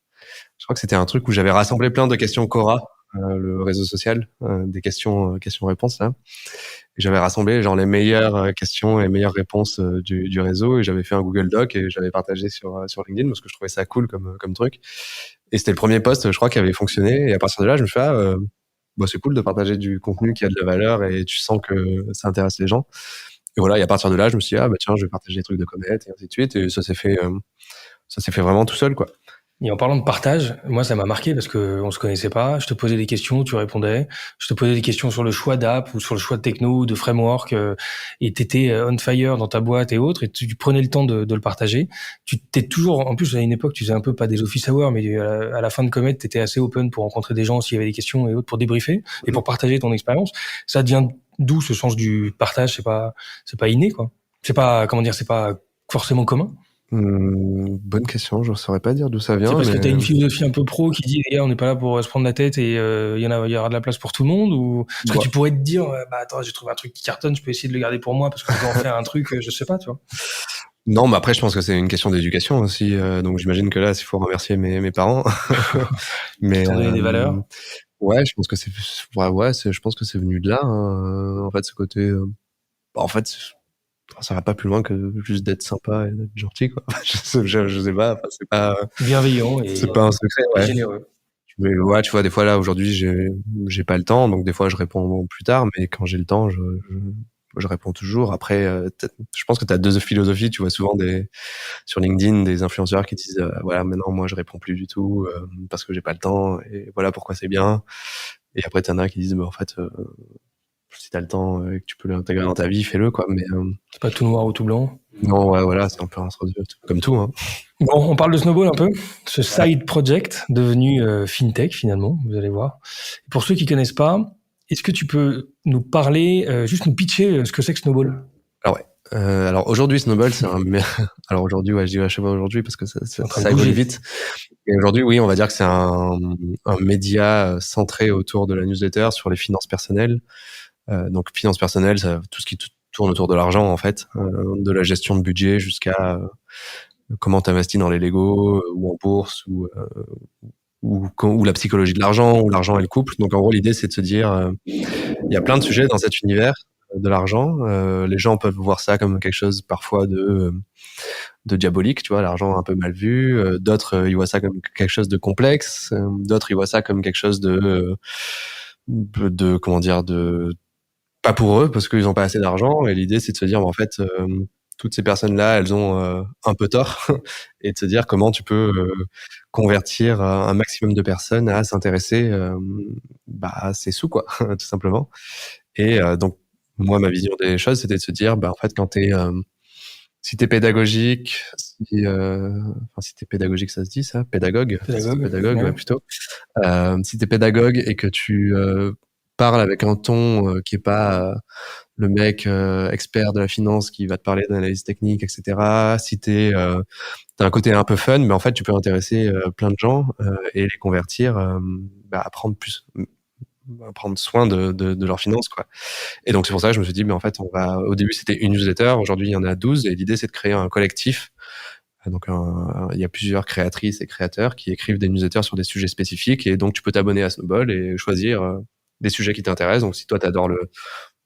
Je crois que c'était un truc où j'avais rassemblé plein de questions Quora, le réseau social, des questions-réponses, là. Et j'avais rassemblé genre les meilleures questions et les meilleures réponses du réseau, et j'avais fait un Google Doc et j'avais partagé sur LinkedIn parce que je trouvais ça cool comme truc. Et c'était le premier post, je crois, qui avait fonctionné. Et à partir de là, je me suis dit, c'est cool de partager du contenu qui a de la valeur et tu sens que ça intéresse les gens. Et voilà, et à partir de là, je me suis dit, tiens, je vais partager des trucs de Comet, et ainsi de suite. Et ça s'est fait vraiment tout seul, quoi. Et en parlant de partage, moi, ça m'a marqué parce que on se connaissait pas. Je te posais des questions, tu répondais. Je te posais des questions sur le choix d'app ou sur le choix de techno ou de framework, et t'étais on fire dans ta boîte et autres, et tu prenais le temps de le partager. Tu t'es toujours, en plus, à une époque, tu faisais un peu pas des office hours, mais à la fin de Comet, t'étais assez open pour rencontrer des gens s'il y avait des questions et autres, pour débriefer et pour partager ton expérience. Ça devient d'où ce sens du partage? C'est pas inné, quoi. C'est pas, comment dire, c'est pas forcément commun. Bonne question, je ne saurais pas dire d'où ça vient. C'est parce que tu as une philosophie un peu pro qui dit, les gars, on n'est pas là pour se prendre la tête et il y aura de la place pour tout le monde, ou parce que tu pourrais te dire, attends, j'ai trouvé un truc qui cartonne, je peux essayer de le garder pour moi parce que je vais en faire un truc, je sais pas, tu vois. Non, mais après, je pense que c'est une question d'éducation aussi. Donc, j'imagine que là, il faut remercier mes parents. Mais qui t'ont donné des valeurs. Ouais, je pense que je pense que c'est venu de là. En fait, ce côté, en fait, ça va pas plus loin que juste d'être sympa et d'être gentil, quoi. Je sais pas. Enfin, c'est pas bienveillant et c'est pas un secret. Ouais. Généreux. Mais ouais, tu vois, des fois là, aujourd'hui, j'ai pas le temps, donc des fois, je réponds plus tard. Mais quand j'ai le temps, je réponds toujours. Après, je pense que t'as deux philosophies. Tu vois souvent sur LinkedIn des influenceurs qui disent, voilà, maintenant, moi, je réponds plus du tout parce que j'ai pas le temps. Et voilà pourquoi c'est bien. Et après, t'en as qui disent, en fait, si t'as le temps et que tu peux l'intégrer dans ta vie, fais-le, quoi. Mais c'est pas tout noir ou tout blanc. Non, ouais, voilà, c'est un peu comme tout, hein. Bon, on parle de Snowball un peu, ce side project devenu fintech finalement, vous allez voir. Pour ceux qui connaissent pas, est-ce que tu peux nous parler, juste nous pitcher ce que c'est que Snowball? Alors ouais. Alors aujourd'hui, Snowball, c'est alors aujourd'hui, ouais, je dis à chaque fois aujourd'hui parce que ça évolue vite. Et aujourd'hui, oui, on va dire que c'est un média centré autour de la newsletter sur les finances personnelles. Donc finances personnelles, tout ce qui tourne autour de l'argent, en fait, de la gestion de budget jusqu'à comment t'investis dans les Lego ou en bourse ou la psychologie de l'argent ou l'argent et le couple. Donc en gros, l'idée, c'est de se dire, il y a plein de sujets dans cet univers de l'argent. Les gens peuvent voir ça comme quelque chose parfois de diabolique, tu vois, l'argent un peu mal vu. D'autres, ils voient ça comme quelque chose de complexe. D'autres, ils voient ça comme quelque chose de comment dire, pas pour eux parce qu'ils ont pas assez d'argent. Et l'idée, c'est de se dire, en fait, toutes ces personnes-là, elles ont un peu tort, et de se dire comment tu peux convertir un maximum de personnes à s'intéresser à ces sous, quoi, tout simplement. Et donc, moi, ma vision des choses, c'était de se dire, en fait, si t'es pédagogique, si t'es pédagogique, ça se dit ça, pédagogue, Pédagogue, ouais, plutôt. Si t'es pédagogue et que tu parles avec un ton qui est pas le mec expert de la finance qui va te parler d'analyse technique, etc. Si t'as un côté un peu fun, mais en fait, tu peux intéresser plein de gens et les convertir à prendre soin de leurs finances, quoi. Et donc, c'est pour ça que je me suis dit, mais en fait, au début, c'était une newsletter. Aujourd'hui, il y en a 12. Et l'idée, c'est de créer un collectif. Donc, il y a plusieurs créatrices et créateurs qui écrivent des newsletters sur des sujets spécifiques. Et donc, tu peux t'abonner à Snowball et choisir des sujets qui t'intéressent. Donc, si toi, t'adores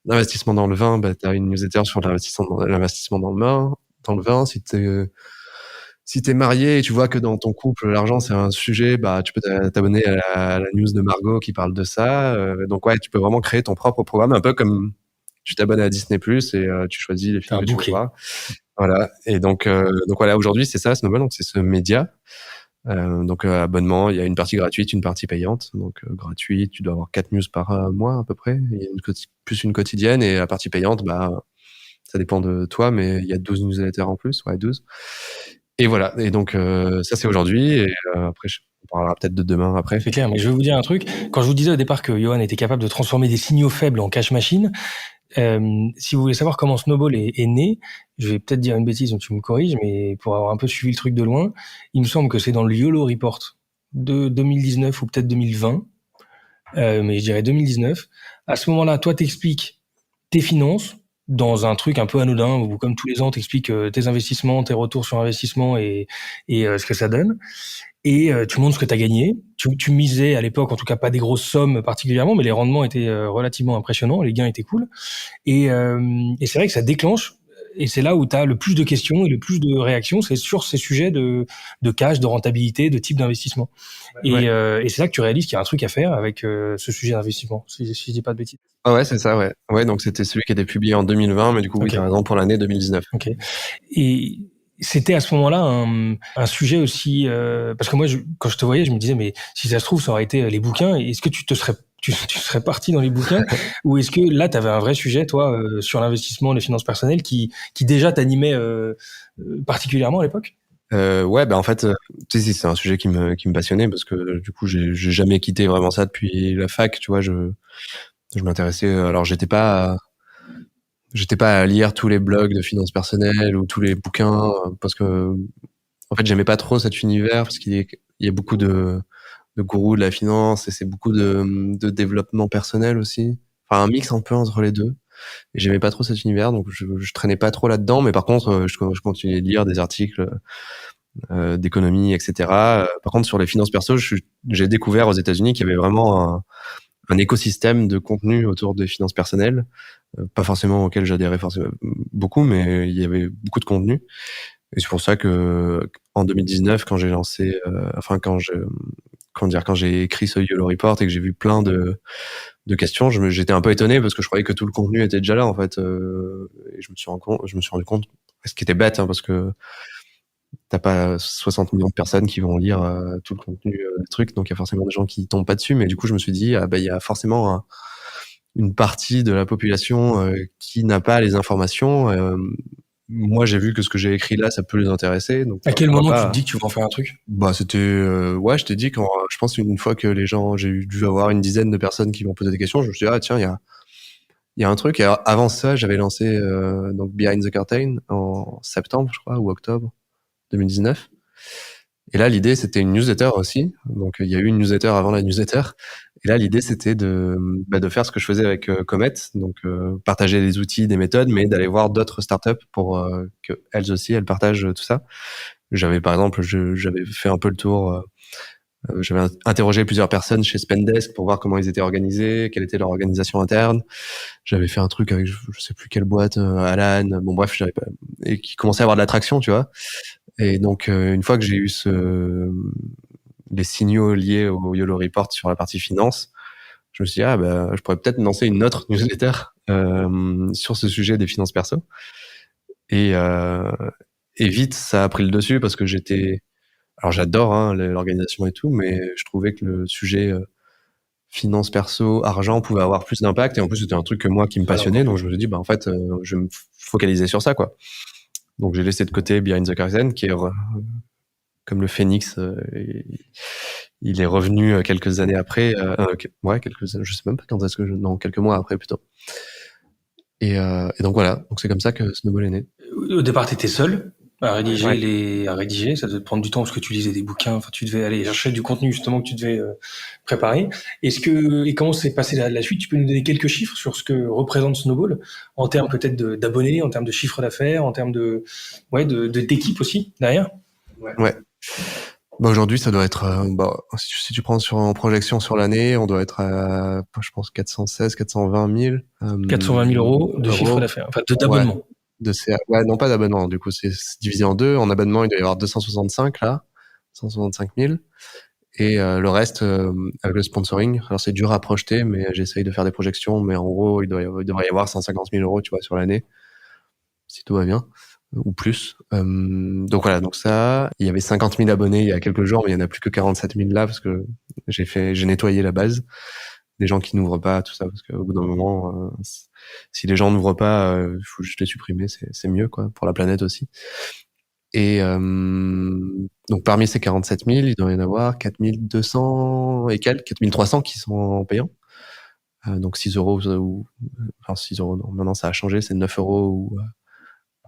l'investissement dans le vin, t'as une newsletter sur l'investissement dans le vin. Si t'es marié et tu vois que dans ton couple, l'argent, c'est un sujet, tu peux t'abonner à la news de Margot qui parle de ça. Donc, ouais, tu peux vraiment créer ton propre programme, un peu comme tu t'abonnes à Disney+, et tu choisis les films que tu veux voir. Voilà. Et donc voilà, aujourd'hui, c'est ça, Snowball. Donc, c'est ce média. Abonnement, il y a une partie gratuite, une partie payante. Donc, gratuite, tu dois avoir 4 news par mois, à peu près. Il y a plus une quotidienne, et la partie payante, ça dépend de toi, mais il y a 12 newsletters en plus, ouais, 12. Et voilà. Et donc, ça, c'est aujourd'hui. Et après, on parlera peut-être de demain après. C'est clair, mais je vais vous dire un truc. Quand je vous disais au départ que Johan était capable de transformer des signaux faibles en cash machine, si vous voulez savoir comment Snowball est né, je vais peut-être dire une bêtise, donc tu me corriges, mais pour avoir un peu suivi le truc de loin, il me semble que c'est dans le YOLO Report de 2019 ou peut-être 2020, mais je dirais 2019. À ce moment-là, toi, t'expliques tes finances dans un truc un peu anodin où, comme tous les ans, t'expliques tes investissements, tes retours sur investissement et ce que ça donne. Et tu montres ce que tu as gagné. Tu misais à l'époque, en tout cas pas des grosses sommes particulièrement, mais les rendements étaient relativement impressionnants, les gains étaient cool. Et c'est vrai que ça déclenche, et c'est là où tu as le plus de questions et le plus de réactions, c'est sur ces sujets de cash, de rentabilité, de type d'investissement. Ouais. Et c'est là que tu réalises qu'il y a un truc à faire avec ce sujet d'investissement, si je dis pas de bêtises. Ah ouais, c'est ça, ouais. Ouais, donc c'était celui qui était publié en 2020, mais du coup, oui, t'as raison, pour l'année 2019. Ok. Et c'était à ce moment-là un sujet aussi, parce que moi, quand je te voyais, je me disais, mais si ça se trouve, ça aurait été les bouquins. Est-ce que tu serais parti dans les bouquins, ou est-ce que là, tu avais un vrai sujet, toi, sur l'investissement, les finances personnelles, qui déjà t'animait particulièrement à l'époque? Ouais, en fait, tu sais, c'est un sujet qui me passionnait, parce que du coup, j'ai jamais quitté vraiment ça depuis la fac, tu vois. Je m'intéressais. Alors, j'étais pas à lire tous les blogs de finances personnelles ou tous les bouquins, parce que en fait, j'aimais pas trop cet univers, parce qu'il y a beaucoup de gourous de la finance, et c'est beaucoup de développement personnel aussi. Enfin, un mix un peu entre les deux. Et j'aimais pas trop cet univers, donc je traînais pas trop là-dedans. Mais par contre, je continuais de lire des articles d'économie, etc. Par contre, sur les finances perso, j'ai découvert aux États-Unis qu'il y avait vraiment un écosystème de contenu autour des finances personnelles, pas forcément auquel j'adhérais forcément beaucoup, mais il y avait beaucoup de contenu. Et c'est pour ça que en 2019, quand j'ai lancé, quand j'ai écrit ce YOLO Report et que j'ai vu plein de questions, j'étais un peu étonné, parce que je croyais que tout le contenu était déjà là, en fait. Et je me suis rendu compte, ce qui était bête, parce que t'as pas 60 millions de personnes qui vont lire tout le contenu des trucs, donc il y a forcément des gens qui tombent pas dessus. Mais du coup, je me suis dit, il y a forcément une partie de la population qui n'a pas les informations. Moi, j'ai vu que ce que j'ai écrit là, ça peut les intéresser. Donc, à quel moment tu te dis que tu vas en faire un truc? C'était, je t'ai dit, quand je pense une fois que j'ai dû avoir une dizaine de personnes qui m'ont posé des questions, je me suis dit, ah tiens, il y a un truc. Et avant ça, j'avais lancé donc Behind the Curtain en septembre, je crois, ou octobre 2019. Et là, l'idée, c'était une newsletter aussi. Donc, il y a eu une newsletter avant la newsletter. Et là, l'idée, c'était de faire ce que je faisais avec Comet. Donc, partager des outils, des méthodes, mais d'aller voir d'autres startups pour que elles aussi, elles partagent tout ça. Par exemple, j'avais fait un peu le tour. J'avais interrogé plusieurs personnes chez Spendesk pour voir comment ils étaient organisés, quelle était leur organisation interne. J'avais fait un truc avec je sais plus quelle boîte, Alan. Bon bref, et qui commençait à avoir de l'attraction, tu vois. Et donc, une fois que j'ai eu les signaux liés au YOLO Report sur la partie finance, je me suis dit, je pourrais peut-être lancer une autre newsletter sur ce sujet des finances perso. Et vite, ça a pris le dessus parce que alors j'adore l'organisation et tout, mais je trouvais que le sujet finances perso, argent pouvait avoir plus d'impact. Et en plus, c'était un truc que moi qui me passionnait. Donc je me suis dit, en fait, je vais me focaliser sur ça, quoi. Donc j'ai laissé de côté Behind the Curtain, qui est comme le phénix, il est revenu quelques années après. Je sais même pas quand est-ce que quelques mois après plutôt. Et donc voilà, donc c'est comme ça que Snowball est né. Au départ, t'étais seul à rédiger, ça devait te prendre du temps parce que tu lisais des bouquins, enfin tu devais aller chercher du contenu justement que tu devais préparer. Et comment s'est passé la suite? Tu peux nous donner quelques chiffres sur ce que représente Snowball en termes peut-être d'abonnés, en termes de chiffre d'affaires, en termes d'équipe aussi derrière? Ouais. Aujourd'hui, ça doit être, si tu prends en projection sur l'année, on doit être à, je pense, 416, 420 000. 420 000 euros de chiffre d'affaires, enfin d'abonnement. Non, pas d'abonnement. Du coup, c'est divisé en deux. En abonnement, il doit y avoir 265 là, 165 000. Et le reste, avec le sponsoring, alors c'est dur à projeter, mais j'essaye de faire des projections. Mais en gros, il devrait y avoir 150 000 euros, tu vois, sur l'année, si tout va bien, ou plus. Donc voilà, donc ça, il y avait 50 000 abonnés il y a quelques jours, mais il y en a plus que 47 000 là, parce que j'ai nettoyé la base. Les gens qui n'ouvrent pas, tout ça, parce qu'au bout d'un moment, si les gens n'ouvrent pas, il faut juste les supprimer, c'est mieux, quoi, pour la planète aussi. Et donc parmi ces 47 000, il doit y en avoir 4 200 et quelques, 4 300 qui sont payants. Donc 6 euros, enfin 6 euros, non, maintenant ça a changé, c'est 9 euros ou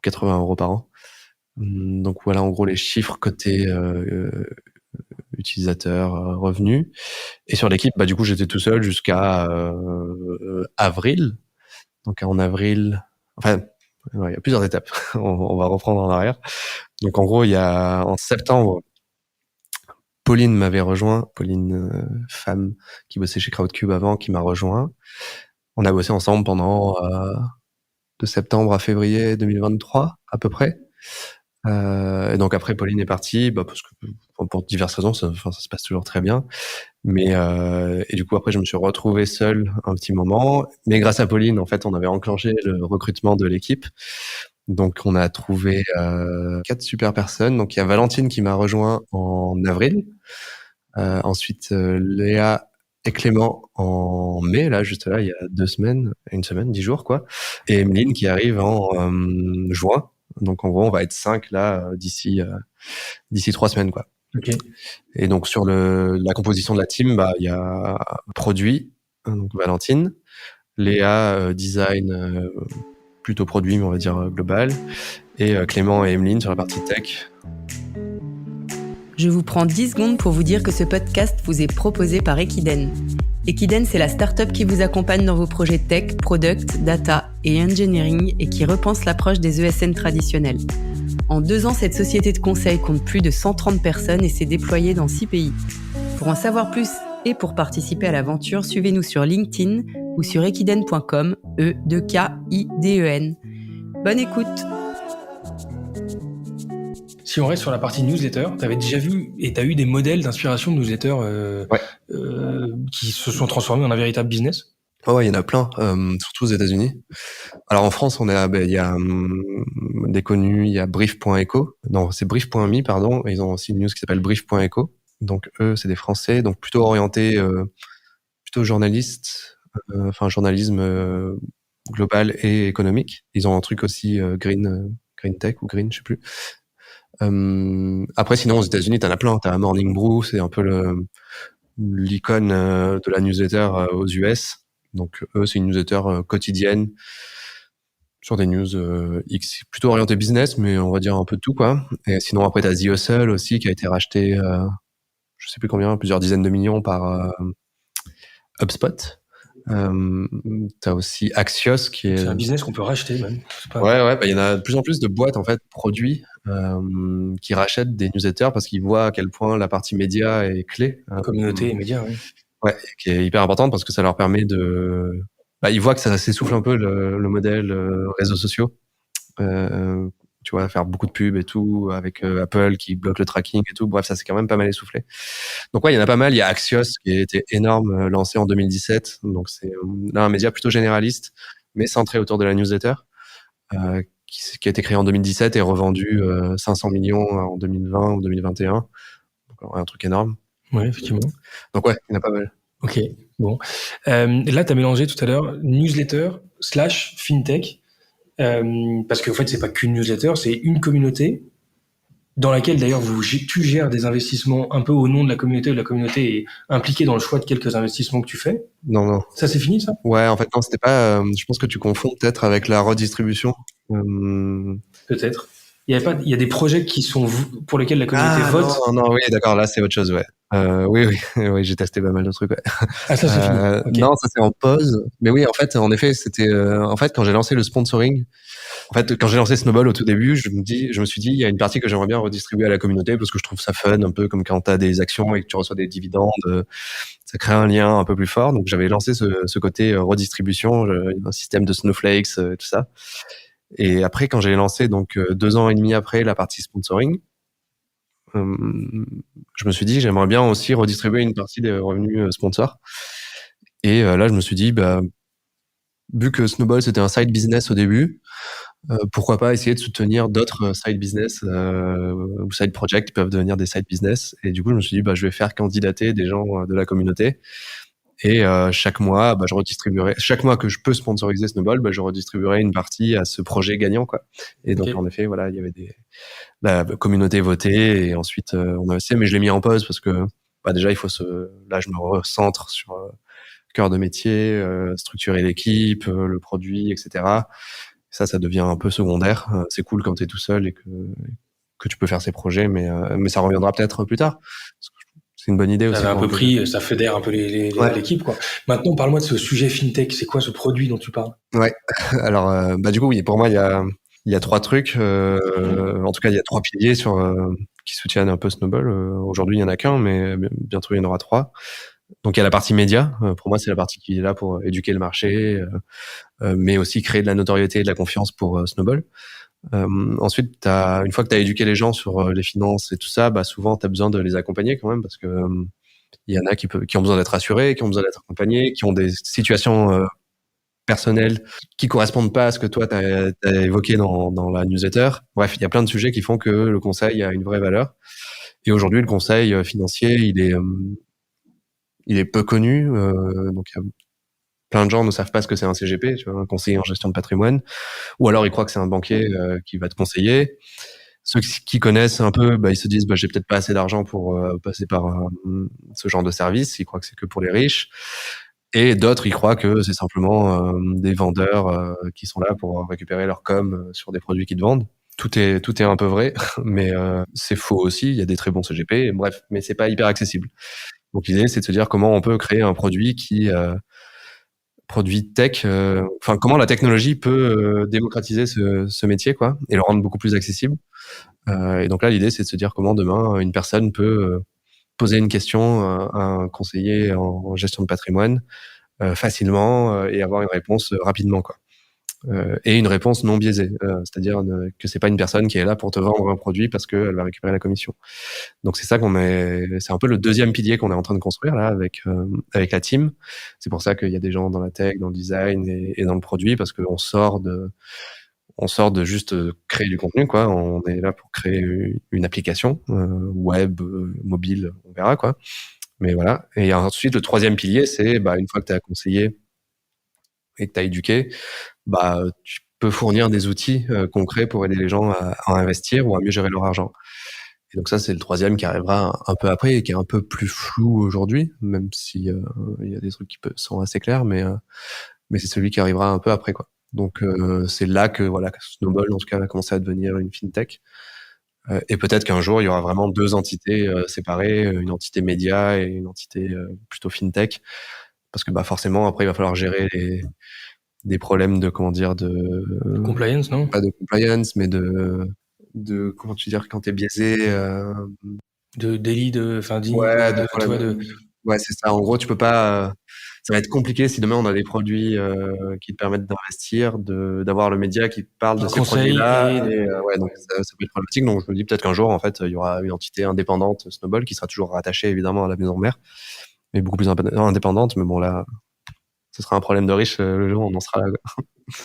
80 euros par an. Donc voilà, en gros, les chiffres côté utilisateurs, revenus. Et sur l'équipe, du coup, j'étais tout seul jusqu'à avril. Donc en avril, enfin, il y a plusieurs étapes. on va reprendre en arrière. Donc en gros, en septembre, Pauline m'avait rejoint, Pauline, femme qui bossait chez Crowdcube avant, qui m'a rejoint. On a bossé ensemble pendant de septembre à février 2023 à peu près. Et donc après, Pauline est partie, parce que pour diverses raisons, ça se passe toujours très bien. Mais et du coup après, je me suis retrouvé seul un petit moment. Mais grâce à Pauline, en fait, on avait enclenché le recrutement de l'équipe. Donc on a trouvé 4 super personnes. Donc il y a Valentine qui m'a rejoint en avril. Ensuite Léa et Clément en mai, là, juste là, il y a 2 semaines, 1 semaine, 10 jours, quoi. Et Emeline qui arrive en juin. Donc en gros, on va être 5 là d'ici 3 semaines, quoi. Okay. Et donc sur la composition de la team, il y a produit, donc Valentine, Léa design, plutôt produit, mais on va dire global, et Clément et Emeline sur la partie tech. Je vous prends 10 secondes pour vous dire que ce podcast vous est proposé par Equiden. Equiden, c'est la start-up qui vous accompagne dans vos projets tech, product, data et engineering et qui repense l'approche des ESN traditionnels. En 2 ans, cette société de conseil compte plus de 130 personnes et s'est déployée dans 6 pays. Pour en savoir plus et pour participer à l'aventure, suivez-nous sur LinkedIn ou sur equiden.com, E-2-K-I-D-E-N. Bonne écoute! Si on reste sur la partie newsletter, tu avais déjà vu et tu as eu des modèles d'inspiration de newsletter qui se sont transformés en un véritable business? Ouais, il y en a plein, surtout aux États-Unis. Alors en France, il y a des connus, il y a Brief.eco. Non, c'est Brief.me, pardon. Ils ont aussi une news qui s'appelle Brief.eco. Donc eux, c'est des Français, donc plutôt orientés, plutôt journalistes, journalisme global et économique. Ils ont un truc aussi green tech ou green, je sais plus. Après, sinon, aux États-Unis, t'en as plein. T'as Morning Brew, c'est un peu l'icône de la newsletter aux US. Donc, eux, c'est une newsletter quotidienne sur des news X, plutôt orientées business, mais on va dire un peu de tout, quoi. Et sinon, après, t'as The Hustle aussi, qui a été racheté, je sais plus combien, plusieurs dizaines de millions par HubSpot. T'as aussi Axios qui est... C'est un business qu'on peut racheter même. Ouais, il y en a de plus en plus de boîtes en fait produits qui rachètent des newsletters parce qu'ils voient à quel point la partie média est clé. Communauté et médias, oui. Ouais, qui est hyper importante parce que ça leur permet ils voient que ça s'essouffle un peu le modèle réseaux sociaux. tu vois, faire beaucoup de pubs et tout, avec Apple qui bloque le tracking et tout. Bref, ça s'est quand même pas mal essoufflé. Donc ouais, il y en a pas mal. Il y a Axios qui a été énorme, lancé en 2017. Donc c'est là un média plutôt généraliste, mais centré autour de la newsletter, qui a été créé en 2017 et revendu 500 millions en 2020 ou 2021. Donc un truc énorme. Ouais, effectivement. Donc ouais, il y en a pas mal. Ok, bon. Là, tu as mélangé tout à l'heure newsletter / fintech, parce qu'en fait, c'est pas qu'une newsletter, c'est une communauté dans laquelle d'ailleurs tu gères des investissements un peu au nom de la communauté, ou la communauté est impliquée dans le choix de quelques investissements que tu fais. Non. Ça, c'est fini, ça? Ouais, en fait, non, c'était pas. Je pense que tu confonds peut-être avec la redistribution. Peut-être. Il y a des projets qui sont pour lesquels la communauté vote. Non, oui, d'accord, là, c'est autre chose, ouais. Oui, oui, j'ai testé pas mal de trucs, ouais. Ah, ça, c'est fini. Okay. Non, ça, c'est en pause. Mais oui, en fait, c'était, en fait, quand j'ai lancé le sponsoring, en fait, quand j'ai lancé Snowball au tout début, je me suis dit, il y a une partie que j'aimerais bien redistribuer à la communauté parce que je trouve ça fun, un peu comme quand t'as des actions et que tu reçois des dividendes. Ça crée un lien un peu plus fort. Donc, j'avais lancé ce côté redistribution, un système de snowflakes, tout ça. Et après, quand j'ai lancé, donc 2 ans et demi après, la partie sponsoring, je me suis dit, j'aimerais bien aussi redistribuer une partie des revenus sponsors. Et là, je me suis dit, vu que Snowball, c'était un side business au début, pourquoi pas essayer de soutenir d'autres side business ou side projects qui peuvent devenir des side business. Et du coup, je me suis dit, je vais faire candidater des gens de la communauté. Et chaque mois, je redistribuerai. Chaque mois que je peux sponsoriser Snowball, je redistribuerai une partie à ce projet gagnant, quoi. Et donc, en effet, voilà, il y avait la communauté votée et ensuite on a essayé, mais je l'ai mis en pause parce que déjà là je me recentre sur cœur de métier, structurer l'équipe, le produit, etc. Ça devient un peu secondaire. C'est cool quand t'es tout seul et que tu peux faire ces projets, mais ça reviendra peut-être plus tard. C'est une bonne idée aussi. Ça a un peu pris, ça fédère un peu l'équipe, quoi. Maintenant, parle-moi de ce sujet fintech. C'est quoi ce produit dont tu parles? Ouais. Alors, du coup, oui, pour moi, il y a 3 trucs. En tout cas, il y a 3 piliers qui soutiennent un peu Snowball. Aujourd'hui, il y en a qu'un, mais bientôt, il y en aura 3. Donc, il y a la partie média. Pour moi, c'est la partie qui est là pour éduquer le marché, mais aussi créer de la notoriété et de la confiance pour Snowball. Ensuite, une fois que tu as éduqué les gens sur les finances et tout ça, souvent, tu as besoin de les accompagner quand même parce que il y en a qui ont besoin d'être assurés, qui ont besoin d'être accompagnés, qui ont des situations personnelles qui correspondent pas à ce que toi t'as évoqué dans la newsletter. Bref, il y a plein de sujets qui font que le conseil a une vraie valeur. Et aujourd'hui, le conseil financier, il est peu connu. Donc, plein de gens ne savent pas ce que c'est un CGP, tu vois, un conseiller en gestion de patrimoine, ou alors ils croient que c'est un banquier qui va te conseiller. Ceux qui connaissent un peu, ils se disent j'ai peut-être pas assez d'argent pour passer par ce genre de service. Ils croient que c'est que pour les riches. Et d'autres, ils croient que c'est simplement des vendeurs qui sont là pour récupérer leur com sur des produits qu'ils te vendent. Tout est un peu vrai, mais c'est faux aussi. Il y a des très bons CGP, bref, mais c'est pas hyper accessible. Donc l'idée, c'est de se dire comment on peut créer un produit produit tech, comment la technologie peut démocratiser ce métier, quoi, et le rendre beaucoup plus accessible. Et donc là, l'idée, c'est de se dire comment demain une personne peut poser une question à un conseiller en gestion de patrimoine facilement et avoir une réponse rapidement, quoi. Et une réponse non biaisée, c'est-à-dire que c'est pas une personne qui est là pour te vendre un produit parce qu'elle va récupérer la commission. Donc c'est un peu le deuxième pilier qu'on est en train de construire là avec la team. C'est pour ça qu'il y a des gens dans la tech, dans le design et dans le produit parce qu'on sort de juste créer du contenu, quoi. On est là pour créer une application web, mobile, on verra, quoi. Mais voilà. Et ensuite, le troisième pilier, c'est une fois que tu as conseillé et que tu as éduqué, tu peux fournir des outils concrets pour aider les gens à investir ou à mieux gérer leur argent. Et donc ça, c'est le troisième qui arrivera un peu après et qui est un peu plus flou aujourd'hui, même si il y a des trucs qui sont assez clairs, mais c'est celui qui arrivera un peu après, quoi. Donc c'est là que Snowball, en tout cas, va commencer à devenir une fintech. Et peut-être qu'un jour, il y aura vraiment 2 entités séparées, une entité média et une entité plutôt fintech, parce que forcément, après, il va falloir gérer des problèmes de compliance, non? Pas de compliance, mais de comment tu dire quand t'es biaisé. De délit, ouais, c'est ça. En gros, tu peux pas ça va être compliqué si demain on a des produits qui te permettent d'investir, d'avoir le média qui parle de ces produits-là. Ouais, donc ça peut être problématique. Donc je me dis peut-être qu'un jour, en fait, il y aura une entité indépendante, Snowball, qui sera toujours rattachée évidemment à la maison mère, mais beaucoup plus indépendante. Mais bon, là, ce sera un problème de riche le jour où on en sera là.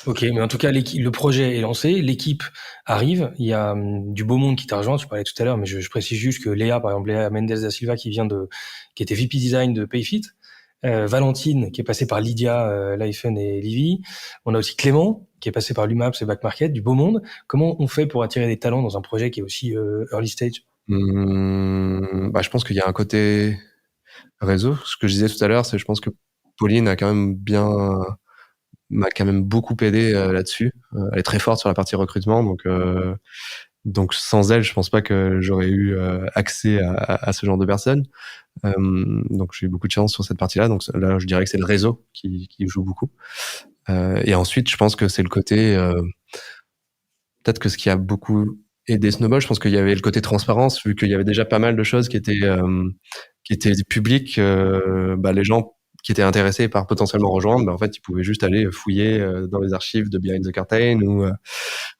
Ok, mais en tout cas, le projet est lancé, l'équipe arrive, il y a du beau monde qui t'a rejoint, tu parlais tout à l'heure, mais je précise juste que Léa, par exemple, Léa Mendes da Silva, qui était VP Design de Payfit, Valentine, qui est passée par Lydia, Lifen et Livy. On a aussi Clément, qui est passé par l'UMAPS et Back Market, du beau monde. Comment on fait pour attirer des talents dans un projet qui est aussi early stage? Je pense qu'il y a un côté réseau. Ce que je disais tout à l'heure, c'est je pense que Pauline m'a quand même beaucoup aidé là-dessus. Elle est très forte sur la partie recrutement, donc sans elle, je pense pas que j'aurais eu accès à ce genre de personnes. Donc j'ai eu beaucoup de chance sur cette partie-là. Donc là, je dirais que c'est le réseau qui joue beaucoup. Et ensuite, je pense que c'est le côté peut-être que ce qui a beaucoup aidé Snowball, je pense qu'il y avait le côté transparence, vu qu'il y avait déjà pas mal de choses qui étaient publiques. Les gens qui étaient intéressés par potentiellement rejoindre, en fait, ils pouvaient juste aller fouiller dans les archives de Behind the Curtain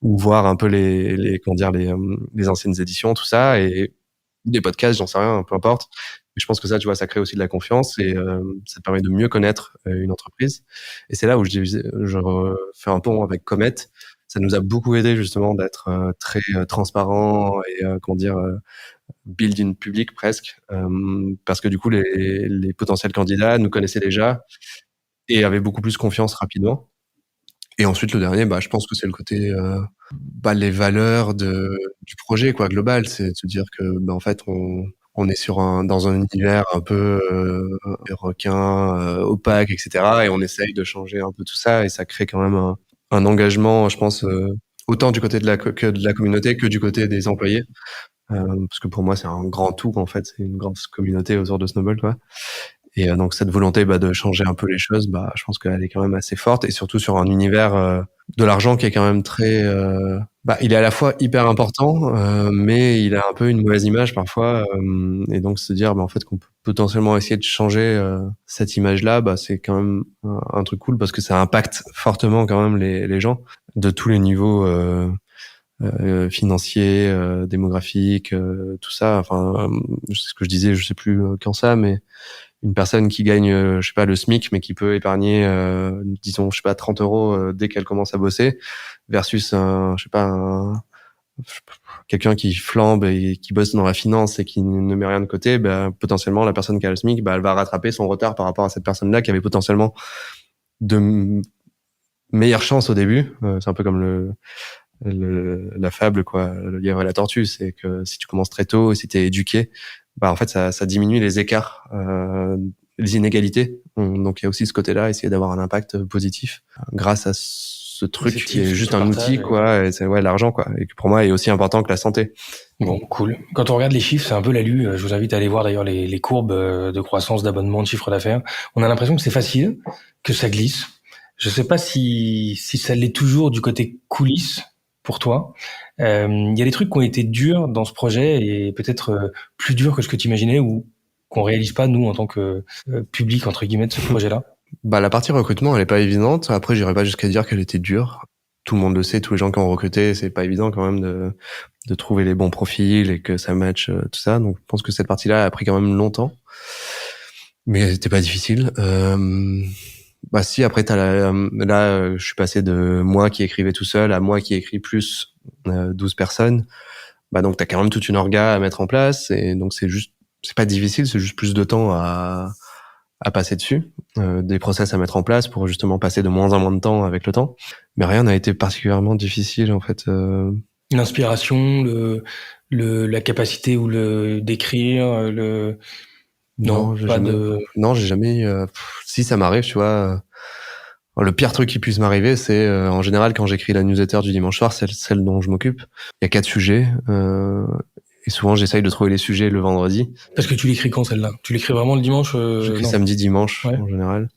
ou voir un peu les anciennes éditions, tout ça, et des podcasts, j'en sais rien, peu importe. Mais je pense que ça, tu vois, ça crée aussi de la confiance et ça te permet de mieux connaître une entreprise. Et c'est là où je fais un pont avec Comet. Ça nous a beaucoup aidé justement d'être très transparent et build in public presque, parce que du coup les potentiels candidats nous connaissaient déjà et avaient beaucoup plus confiance rapidement. Et ensuite le dernier, je pense que c'est le côté les valeurs du projet quoi global, c'est de se dire que en fait on est dans un univers un peu requin, opaque, etc. Et on essaye de changer un peu tout ça et ça crée quand même un engagement, je pense, autant du côté que de la communauté que du côté des employés. Parce que pour moi, c'est un grand tout, en fait. C'est une grande communauté autour de Snowball, quoi. Et donc, cette volonté de changer un peu les choses, je pense qu'elle est quand même assez forte. Et surtout sur un univers de l'argent qui est quand même très... il est à la fois hyper important, mais il a un peu une mauvaise image parfois. Et donc, se dire en fait qu'on peut potentiellement essayer de changer cette image-là, c'est quand même un truc cool parce que ça impacte fortement quand même les gens de tous les niveaux financiers, démographiques, tout ça. Enfin, c'est ce que je disais, je sais plus quand ça, mais une personne qui gagne, je sais pas, le SMIC, mais qui peut épargner, disons, je sais pas, 30 euros dès qu'elle commence à bosser, versus quelqu'un qui flambe et qui bosse dans la finance et qui ne met rien de côté, potentiellement, la personne qui a le SMIC, elle va rattraper son retard par rapport à cette personne-là qui avait potentiellement de meilleures chances au début. C'est un peu comme la fable, quoi, le lièvre et la tortue. C'est que si tu commences très tôt et si t'es éduqué, en fait, ça diminue les écarts, les inégalités. Donc, il y a aussi ce côté-là, essayer d'avoir un impact positif grâce à ce truc qui est juste un outil, quoi. Et c'est, l'argent, quoi. Et qui pour moi est aussi important que la santé. Bon, cool. Quand on regarde les chiffres, c'est un peu la lue. Je vous invite à aller voir d'ailleurs les courbes de croissance, d'abonnement, de chiffre d'affaires. On a l'impression que c'est facile, que ça glisse. Je sais pas si ça l'est toujours du côté coulisses pour toi. Il y a des trucs qui ont été durs dans ce projet et peut-être plus durs que ce que tu imaginais ou qu'on réalise pas, nous, en tant que public, entre guillemets, de ce projet-là. La partie recrutement, elle est pas évidente. Après, j'irais pas jusqu'à dire qu'elle était dure. Tout le monde le sait, tous les gens qui ont recruté, c'est pas évident quand même de trouver les bons profils et que ça matche tout ça. Donc, je pense que cette partie-là a pris quand même longtemps. Mais c'était pas difficile. Si, après, là, je suis passé de moi qui écrivais tout seul à moi qui écris plus 12 personnes. Donc, t'as quand même toute une orga à mettre en place. Et donc, c'est pas difficile, c'est juste plus de temps à passer dessus, des process à mettre en place pour justement passer de moins en moins de temps avec le temps. Mais rien n'a été particulièrement difficile, en fait. L'inspiration, la capacité d'écrire, Non, j'ai jamais si ça m'arrive, tu vois, le pire truc qui puisse m'arriver, c'est en général quand j'écris la newsletter du dimanche soir, celle dont je m'occupe, il y a 4 sujets et souvent j'essaye de trouver les sujets le vendredi. Parce que tu l'écris quand celle-là? Tu l'écris vraiment le dimanche? J'écris samedi, dimanche en général.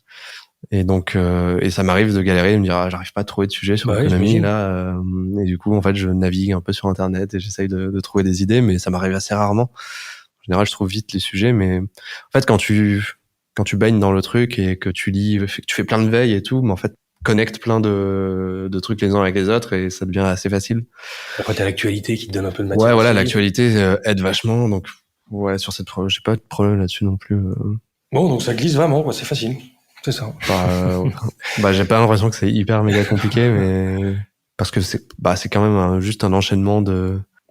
Et donc et ça m'arrive de galérer, de me dire j'arrive pas à trouver de sujet sur l'économie là et du coup en fait je navigue un peu sur internet et j'essaye de trouver des idées, mais ça m'arrive assez rarement. En général, je trouve vite les sujets, mais en fait, quand tu quand tu baignes dans le truc et que tu lis, que tu fais plein de veilles et tout, mais en fait, connecte plein de trucs les uns avec les autres et ça devient assez facile. Après, t'as l'actualité qui te donne un peu de matière. Ouais, voilà, l'actualité aide vachement. Donc, ouais, sur cette j'ai pas de problème là-dessus non plus. Bon, donc ça glisse vraiment, quoi, c'est facile. C'est ça. J'ai pas l'impression que c'est hyper méga compliqué, mais parce que c'est quand même juste un enchaînement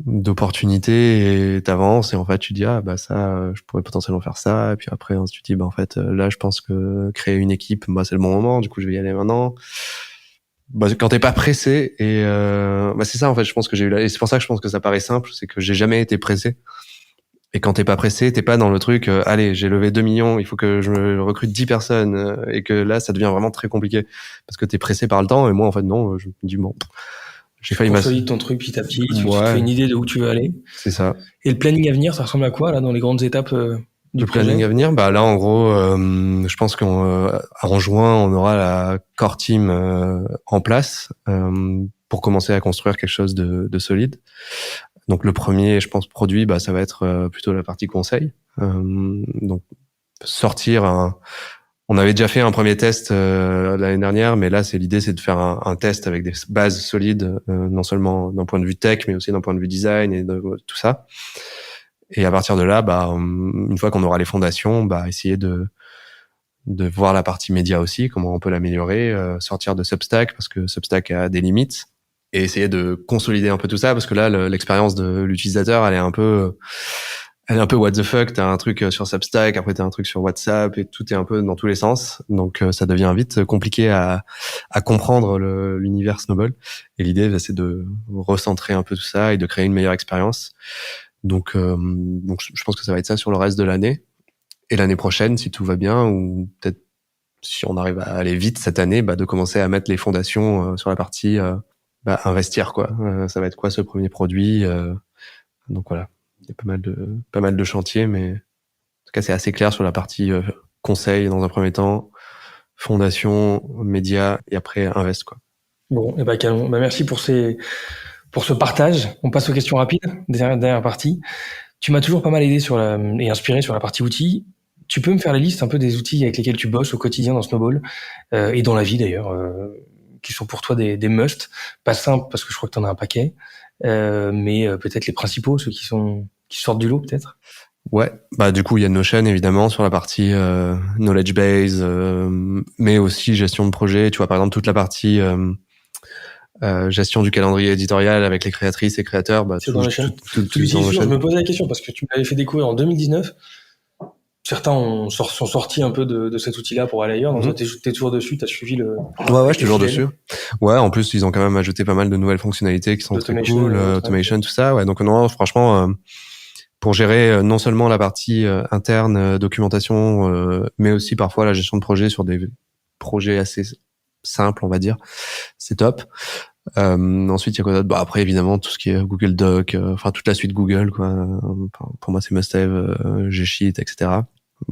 d'opportunités et t'avances et en fait tu dis ça je pourrais potentiellement faire ça et puis après tu te dis en fait là je pense que créer une équipe c'est le bon moment, du coup je vais y aller maintenant. Quand t'es pas pressé et c'est ça en fait, je pense que j'ai eu et c'est pour ça que je pense que ça paraît simple, c'est que j'ai jamais été pressé. Et quand t'es pas pressé, t'es pas dans le truc, allez, j'ai levé 2 millions, il faut que je me recrute 10 personnes, et que là, ça devient vraiment très compliqué. Parce que t'es pressé par le temps, et moi, en fait, non, je me dis, bon, j'ai failli consolider ton truc petit à petit, tu te fais une idée de où tu veux aller. C'est ça. Et le planning à venir, ça ressemble à quoi, là, dans les grandes étapes du projet ? Le planning à venir, là, en gros, je pense qu'en juin, on aura la core team en place, pour commencer à construire quelque chose de solide. Donc le premier, je pense, produit, ça va être plutôt la partie conseil. Donc sortir on avait déjà fait un premier test l'année dernière, mais là l'idée c'est de faire un test avec des bases solides, non seulement d'un point de vue tech, mais aussi d'un point de vue design et de tout ça. Et à partir de là, une fois qu'on aura les fondations, essayer de voir la partie média aussi, comment on peut l'améliorer, sortir de Substack parce que Substack a des limites. Et essayer de consolider un peu tout ça parce que là l'expérience de l'utilisateur elle est un peu what the fuck, t'as un truc sur Substack, après t'as un truc sur WhatsApp et tout est un peu dans tous les sens, donc ça devient vite compliqué à comprendre l'univers Snowball. Et l'idée c'est de recentrer un peu tout ça et de créer une meilleure expérience. Donc je pense que ça va être ça sur le reste de l'année et l'année prochaine si tout va bien, ou peut-être si on arrive à aller vite cette année, de commencer à mettre les fondations sur la partie investir quoi. Ça va être quoi ce premier produit, donc voilà, il y a pas mal de chantiers, mais en tout cas c'est assez clair sur la partie conseil dans un premier temps, fondation, médias et après invest quoi. Bon, et canon. Merci pour ce partage. On passe aux questions rapides, dernière partie. Tu m'as toujours pas mal aidé et inspiré sur la partie outils. Tu peux me faire la liste un peu des outils avec lesquels tu bosses au quotidien dans Snowball et dans la vie d'ailleurs, qui sont pour toi des must, pas simples parce que je crois que t'en as un paquet, mais peut-être les principaux, ceux qui sortent du lot peut-être. Ouais, du coup il y a Notion évidemment sur la partie knowledge base, mais aussi gestion de projet. Tu vois par exemple toute la partie gestion du calendrier éditorial avec les créatrices et créateurs. C'est dans Notion. Je me posais la question parce que tu m'avais fait découvrir en 2019. Certains sont sortis un peu de cet outil-là pour aller ailleurs. Donc, t'es toujours dessus, t'as suivi le... Ouais, je suis toujours dessus. Ouais, en plus, ils ont quand même ajouté pas mal de nouvelles fonctionnalités qui sont très cool, automation, tout ça. Ouais, donc non, franchement, pour gérer non seulement la partie interne, documentation, mais aussi parfois la gestion de projet sur des projets assez simples, on va dire, c'est top. Ensuite, il y a quoi d'autre ? Après, évidemment, tout ce qui est Google Doc, toute la suite Google, quoi. Pour moi, c'est must-have, G-Sheet, etc.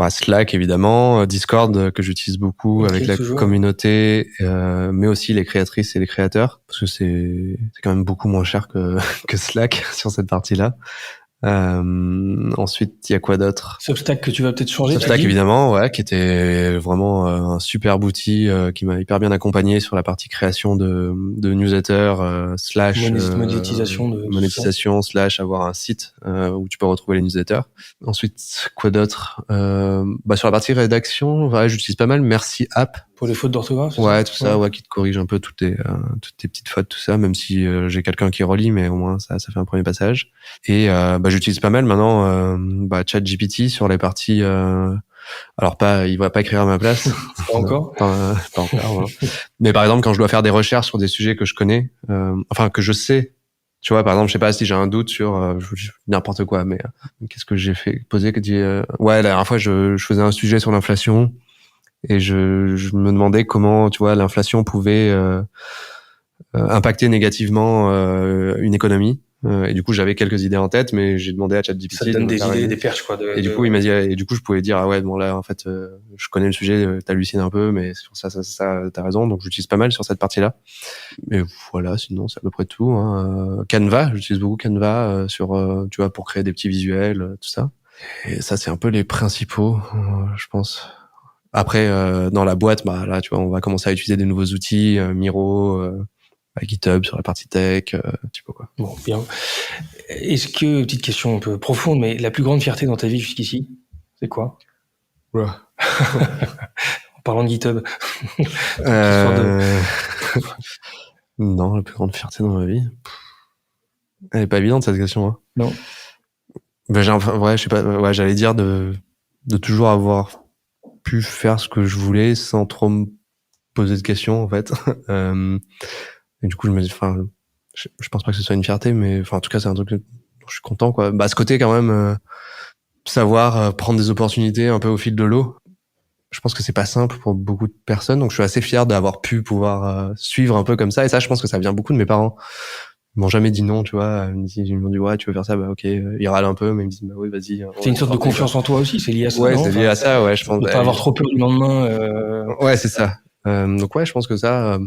Slack, évidemment, Discord, que j'utilise beaucoup avec la communauté, mais aussi les créatrices et les créateurs, parce que c'est quand même beaucoup moins cher que Slack sur cette partie-là. Ensuite, il y a quoi d'autre ? Substack que tu vas peut-être changer. Substack évidemment, ouais, qui était vraiment un superbe outil qui m'a hyper bien accompagné sur la partie création de newsletter slash monétisation slash avoir un site où tu peux retrouver les newsletters. Ensuite, quoi d'autre ? Sur la partie rédaction, j'utilise pas mal Merci App. Pour les fautes d'orthographe. Ouais, tout ça, qui te corrige un peu toutes tes petites fautes, tout ça, même si j'ai quelqu'un qui relit, mais au moins ça fait un premier passage. Et j'utilise pas mal maintenant ChatGPT sur les parties. Alors il va pas écrire à ma place. Pas encore. Pas encore. Voilà. Mais par exemple, quand je dois faire des recherches sur des sujets que je connais, que je sais. Tu vois, par exemple, je sais pas si j'ai un doute sur n'importe quoi, mais qu'est-ce que j'ai fait poser que dit la dernière fois je faisais un sujet sur l'inflation. Et je me demandais comment, tu vois, l'inflation pouvait impacter négativement une économie. Et du coup, j'avais quelques idées en tête, mais j'ai demandé à ChatGPT. Ça te donne des idées, des perches, quoi. Et du coup, il m'a dit, et du coup, je pouvais dire, là, en fait, je connais le sujet, t'hallucines un peu, mais sur ça, t'as raison. Donc, j'utilise pas mal sur cette partie-là. Mais voilà, sinon, c'est à peu près tout. Canva, j'utilise beaucoup Canva tu vois, pour créer des petits visuels, tout ça. Et ça, c'est un peu les principaux, je pense. Après, dans la boîte, bah là, tu vois, on va commencer à utiliser des nouveaux outils, Miro, GitHub sur la partie tech, tu vois quoi. Bon, bien. Est-ce que, petite question un peu profonde, mais la plus grande fierté dans ta vie jusqu'ici, c'est quoi? Ouais. En parlant de GitHub. Non, la plus grande fierté dans ma vie. Elle est pas évidente cette question. Hein. Non. Ben, je sais pas. Ouais, j'allais dire de toujours avoir pu faire ce que je voulais sans trop me poser de questions en fait. Et du coup, je pense pas que ce soit une fierté, mais enfin, en tout cas, c'est un truc dont je suis content quoi. Bah, ce côté quand même, savoir prendre des opportunités un peu au fil de l'eau. Je pense que c'est pas simple pour beaucoup de personnes, donc je suis assez fier d'avoir pu pouvoir suivre un peu comme ça. Et ça, je pense que ça vient beaucoup de mes parents. Ils m'ont jamais dit non, tu vois. Ils m'ont dit ouais, tu veux faire ça, bah ok. Ils râlent un peu, mais ils me disent bah oui, vas-y. C'est une sorte de confiance en toi aussi, c'est lié à ça. Ouais, non c'est lié à ça, ouais. Je pense. Pas avoir trop peur du lendemain. Ouais, c'est ça. Donc ouais, je pense que ça.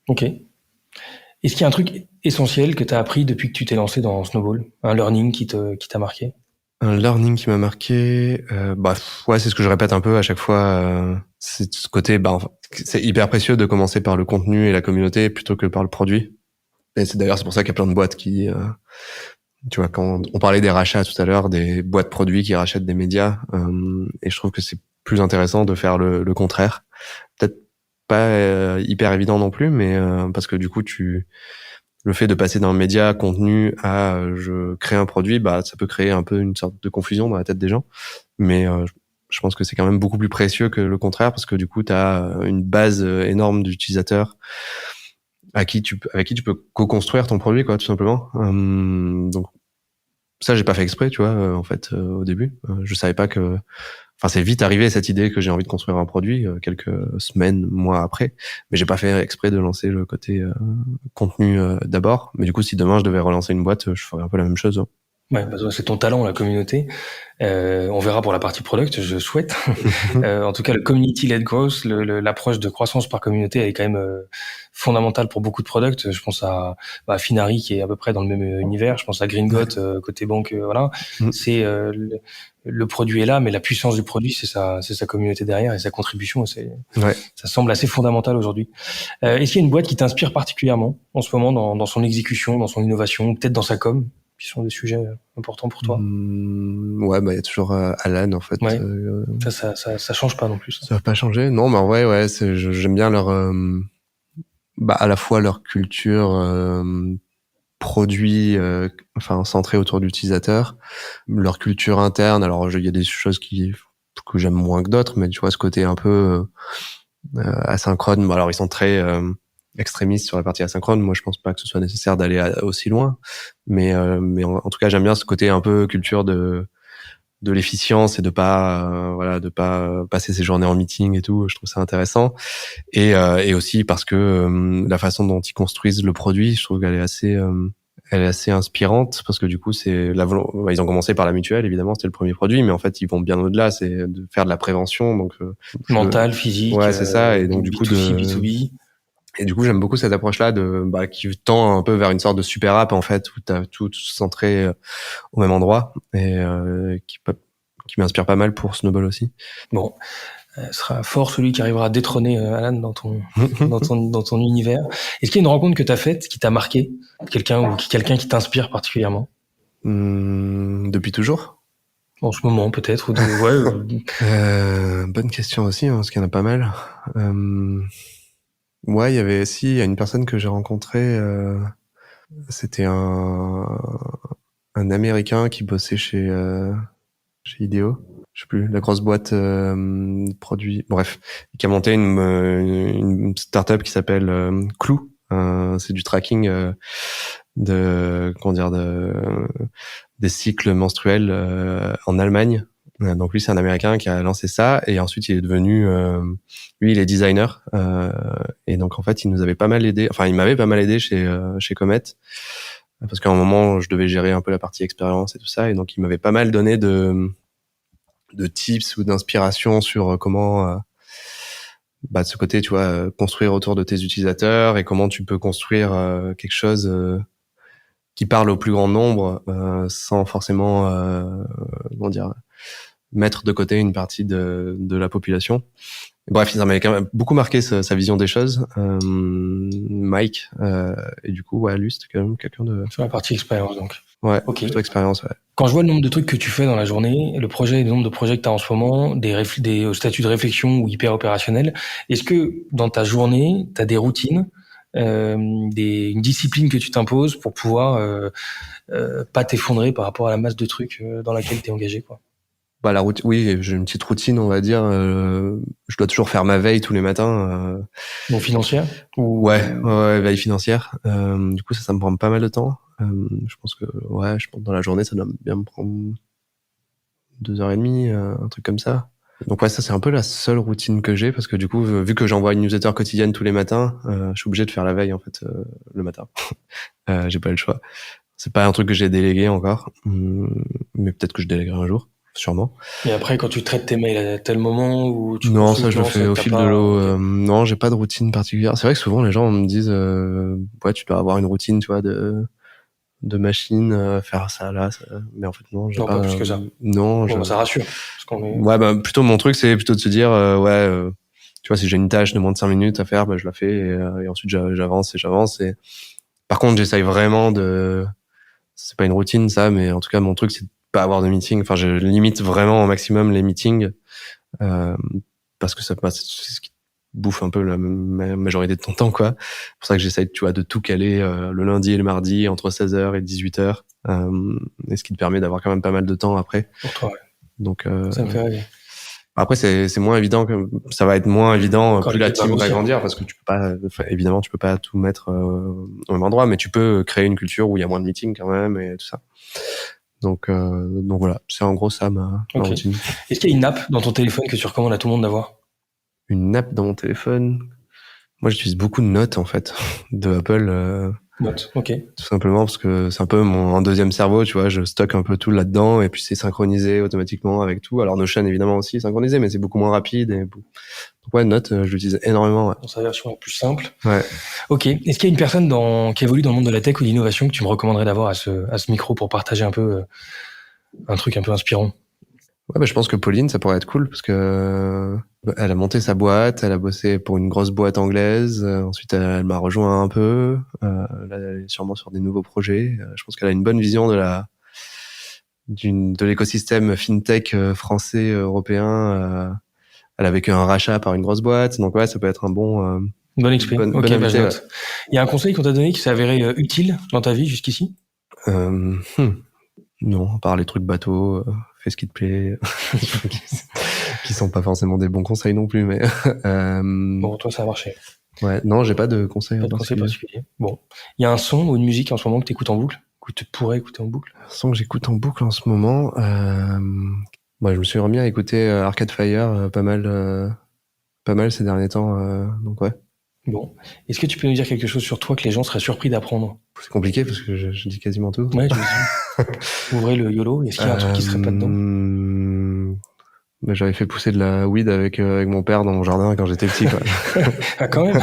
Ok. Est-ce qu'il y a un truc essentiel que tu as appris depuis que tu t'es lancé dans Snowball, un learning qui t'a marqué? Un learning qui m'a marqué, ouais, c'est ce que je répète un peu à chaque fois. C'est ce côté, c'est hyper précieux de commencer par le contenu et la communauté plutôt que par le produit. Et c'est pour ça qu'il y a plein de boîtes qui, tu vois, quand on parlait des rachats tout à l'heure, des boîtes produits qui rachètent des médias, et je trouve que c'est plus intéressant de faire le contraire. Peut-être pas hyper évident non plus, mais parce que du coup, le fait de passer d'un média contenu à je crée un produit, ça peut créer un peu une sorte de confusion dans la tête des gens. Mais je pense que c'est quand même beaucoup plus précieux que le contraire parce que du coup, tu as une base énorme d'utilisateurs avec qui tu peux co-construire ton produit, quoi, tout simplement. Donc ça, j'ai pas fait exprès, tu vois, en fait, au début. Je savais pas que... Enfin, c'est vite arrivé cette idée que j'ai envie de construire un produit quelques semaines, mois après, mais j'ai pas fait exprès de lancer le côté contenu d'abord. Mais du coup, si demain je devais relancer une boîte, je ferais un peu la même chose. Hein. Ouais, c'est ton talent, la communauté. On verra pour la partie product, je souhaite. En tout cas, le community-led growth, l'approche de croissance par communauté, elle est quand même fondamentale pour beaucoup de products. Je pense à Finari qui est à peu près dans le même univers. Je pense à Gringot côté banque, voilà. C'est le produit est là, mais la puissance du produit, c'est sa communauté derrière et sa contribution. Ça semble assez fondamental aujourd'hui. Est-ce qu'il y a une boîte qui t'inspire particulièrement en ce moment dans son exécution, dans son innovation, peut-être dans sa com, qui sont des sujets importants pour toi? Ouais, il y a toujours Alan en fait. Ouais. Ça change pas non plus. Ça va pas changer. Non, mais en vrai, ouais, j'aime bien leur, à la fois leur culture produit, centrée autour de l'utilisateur, leur culture interne. Alors, il y a des choses que j'aime moins que d'autres, mais tu vois, ce côté un peu asynchrone. Alors, ils sont très extrémistes sur la partie asynchrone. Moi, je pense pas que ce soit nécessaire d'aller aussi loin, mais en tout cas, j'aime bien ce côté un peu culture de l'efficience et de pas passer ses journées en meeting et tout. Je trouve ça intéressant et aussi parce que la façon dont ils construisent le produit, je trouve qu'elle est assez inspirante parce que du coup ils ont commencé par la mutuelle, évidemment, c'était le premier produit, mais en fait ils vont bien au-delà, c'est de faire de la prévention, donc mental, physique. Ouais, c'est ça, et donc du coup B2B. Et du coup, j'aime beaucoup cette approche-là qui tend un peu vers une sorte de super app en fait où t'as tout centré au même endroit et qui m'inspire pas mal pour Snowball aussi. Bon, sera fort celui qui arrivera à détrôner Alan dans ton univers. Est-ce qu'il y a une rencontre que t'as faite qui t'a marqué, quelqu'un qui t'inspire particulièrement? Depuis toujours? En ce moment peut-être bonne question aussi, parce qu'il y en a pas mal. Ouais, il y a une personne que j'ai rencontrée, c'était un Américain qui bossait chez IDEO, je sais plus, la grosse boîte produit, bref, qui a monté une startup qui s'appelle Clou. C'est du tracking des cycles menstruels en Allemagne. Donc lui, c'est un Américain qui a lancé ça et ensuite il est devenu, lui, il est designer et donc en fait, il m'avait pas mal aidé chez Comet parce qu'à un moment, je devais gérer un peu la partie expérience et tout ça et donc il m'avait pas mal donné de tips ou d'inspiration sur comment de ce côté, tu vois, construire autour de tes utilisateurs et comment tu peux construire quelque chose qui parle au plus grand nombre sans forcément mettre de côté une partie de la population. Bref, ça m'avait quand même beaucoup marqué sa vision des choses, Mike. Et du coup, ouais, lui, c'était quand même quelqu'un de... Sur la partie expérience, donc. Ouais, plutôt expérience, ouais. Quand je vois le nombre de trucs que tu fais dans la journée, le nombre de projets que tu as en ce moment, des statuts de réflexion ou hyper opérationnels, est-ce que dans ta journée, tu as des routines, une discipline que tu t'imposes pour pouvoir pas t'effondrer par rapport à la masse de trucs dans laquelle tu es engagé, quoi? Bah, la routine, oui, j'ai une petite routine, on va dire. Je dois toujours faire ma veille tous les matins. Donc financière ou... Ouais, veille financière. Du coup, ça me prend pas mal de temps. Je pense que dans la journée, ça doit bien me prendre 2h30, un truc comme ça. Donc ouais, ça c'est un peu la seule routine que j'ai, parce que du coup, vu que j'envoie une newsletter quotidienne tous les matins, je suis obligé de faire la veille en fait le matin. J'ai pas le choix. C'est pas un truc que j'ai délégué encore, mais peut-être que je déléguerai un jour. Sûrement. Et après, quand tu traites tes mails à tel moment où tu... Non, ça je le fais au fil de l'eau. Non, j'ai pas de routine particulière. C'est vrai que souvent les gens me disent ouais, tu dois avoir une routine, tu vois, de machine, faire ça là, ça. Mais en fait non, j'ai pas plus que ça. Non, bon, ça rassure. Parce qu'on est... Ouais, bah plutôt mon truc c'est plutôt de se dire tu vois, si j'ai une tâche de moins de 5 minutes à faire, bah je la fais et ensuite j'avance. Et par contre, j'essaye vraiment c'est pas une routine ça, mais en tout cas mon truc c'est pas avoir de meeting. Enfin, je limite vraiment au maximum les meetings parce que c'est ce qui bouffe un peu la majorité de ton temps, quoi. C'est pour ça que j'essaye, tu vois, de tout caler le lundi et le mardi entre 16h et 18h, et ce qui te permet d'avoir quand même pas mal de temps après. Pour toi, ouais. Donc ça me fait rêver. Après, c'est moins évident, ça va être moins évident plus la team va grandir, parce que tu peux pas, évidemment, tu peux pas tout mettre au même endroit, mais tu peux créer une culture où il y a moins de meetings quand même et tout ça. Donc voilà, c'est en gros ça ma routine. Est-ce qu'il y a une app dans ton téléphone que tu recommandes à tout le monde d'avoir? Une app dans mon téléphone? Moi, j'utilise beaucoup de notes en fait, de Apple. Notes, ok. Tout simplement parce que c'est un peu mon deuxième cerveau, tu vois, je stocke un peu tout là-dedans et puis c'est synchronisé automatiquement avec tout. Alors Notion évidemment aussi synchronisé, mais c'est beaucoup moins rapide. Donc ouais, Notes, je l'utilise énormément. Ouais. Dans sa version la plus simple. Ouais. Ok. Est-ce qu'il y a une personne qui évolue dans le monde de la tech ou d'innovation que tu me recommanderais d'avoir à ce micro pour partager un peu un truc un peu inspirant? Ouais, bah, je pense que Pauline, ça pourrait être cool parce que elle a monté sa boîte, elle a bossé pour une grosse boîte anglaise. Ensuite, elle m'a rejoint un peu. Là, elle est sûrement sur des nouveaux projets. Je pense qu'elle a une bonne vision de l'écosystème fintech français, européen. Elle a vécu un rachat par une grosse boîte, donc ouais, ça peut être un bon. Bonne expérience. Ok, bonne bah, je note. ouais. Il y a un conseil qu'on t'a donné qui s'est avéré utile dans ta vie jusqu'ici? Non, à part les trucs bateaux, fais ce qui te plaît, qui sont pas forcément des bons conseils non plus, mais. Bon, toi, ça a marché. Ouais, non, j'ai pas de conseils particulier. Bon, il y a un son ou une musique en ce moment que t'écoutes en boucle, que tu pourrais écouter en boucle? Un son que j'écoute en boucle en ce moment, je me suis remis à écouter Arcade Fire pas mal ces derniers temps, donc ouais. Bon, est-ce que tu peux nous dire quelque chose sur toi que les gens seraient surpris d'apprendre? C'est compliqué parce que je dis quasiment tout. Ouais, je me dis. Ouvrez le YOLO, est-ce qu'il y a un truc qui serait pas dedans? J'avais fait pousser de la weed avec mon père dans mon jardin quand j'étais petit, quoi. Ah, quand même.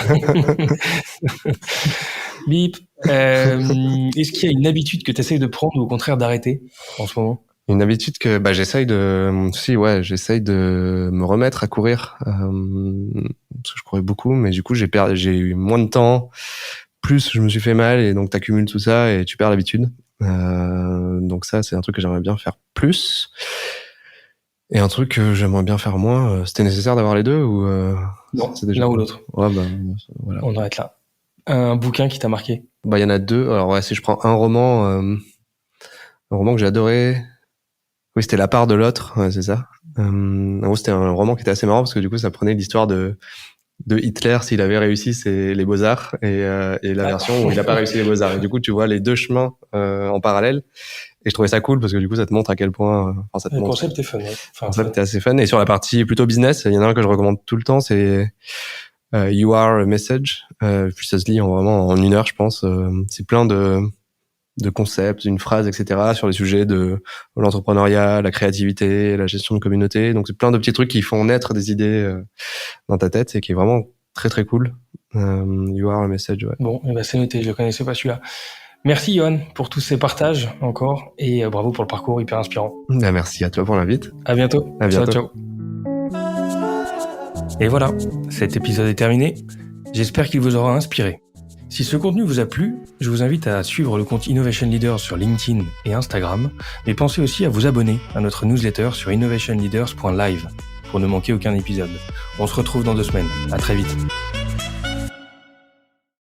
Bip. Est-ce qu'il y a une habitude que tu essayes de prendre ou au contraire d'arrêter en ce moment? Une habitude que j'essaye de me remettre à courir parce que je courais beaucoup, mais du coup j'ai eu moins de temps, plus je me suis fait mal et donc t'accumules tout ça et tu perds l'habitude. Donc ça c'est un truc que j'aimerais bien faire plus. Et un truc que j'aimerais bien faire moins. C'était nécessaire d'avoir les deux ou non, l'un ou l'autre. Ouais, voilà. On arrête là. Un bouquin qui t'a marqué? Il y en a deux. Alors ouais, si je prends un roman que j'ai adoré. Oui, c'était La part de l'autre, ouais, c'est ça. En gros, c'était un roman qui était assez marrant parce que du coup, ça prenait l'histoire de Hitler s'il avait réussi les beaux-arts et la version où il n'a pas réussi les beaux-arts. Et du coup, tu vois les deux chemins en parallèle. Et je trouvais ça cool parce que du coup, ça te montre à quel point... le concept est fun, ouais. Le concept est assez fun. Et sur la partie plutôt business, il y en a un que je recommande tout le temps, c'est You Are a Message. Puis ça se lit vraiment en 1 heure, je pense. C'est plein de concepts, une phrase, etc. sur les sujets de l'entrepreneuriat, la créativité, la gestion de communauté. Donc c'est plein de petits trucs qui font naître des idées dans ta tête et qui est vraiment très très cool. You Are a Message, ouais. Bon, c'est noté, je le connaissais pas celui-là. Merci Yohan pour tous ces partages encore et bravo pour le parcours hyper inspirant. Merci à toi pour l'invite. À bientôt. À bientôt. Ciao. Et voilà, cet épisode est terminé. J'espère qu'il vous aura inspiré. Si ce contenu vous a plu, je vous invite à suivre le compte Innovation Leaders sur LinkedIn et Instagram, mais pensez aussi à vous abonner à notre newsletter sur innovationleaders.live pour ne manquer aucun épisode. On se retrouve dans 2 semaines. À très vite.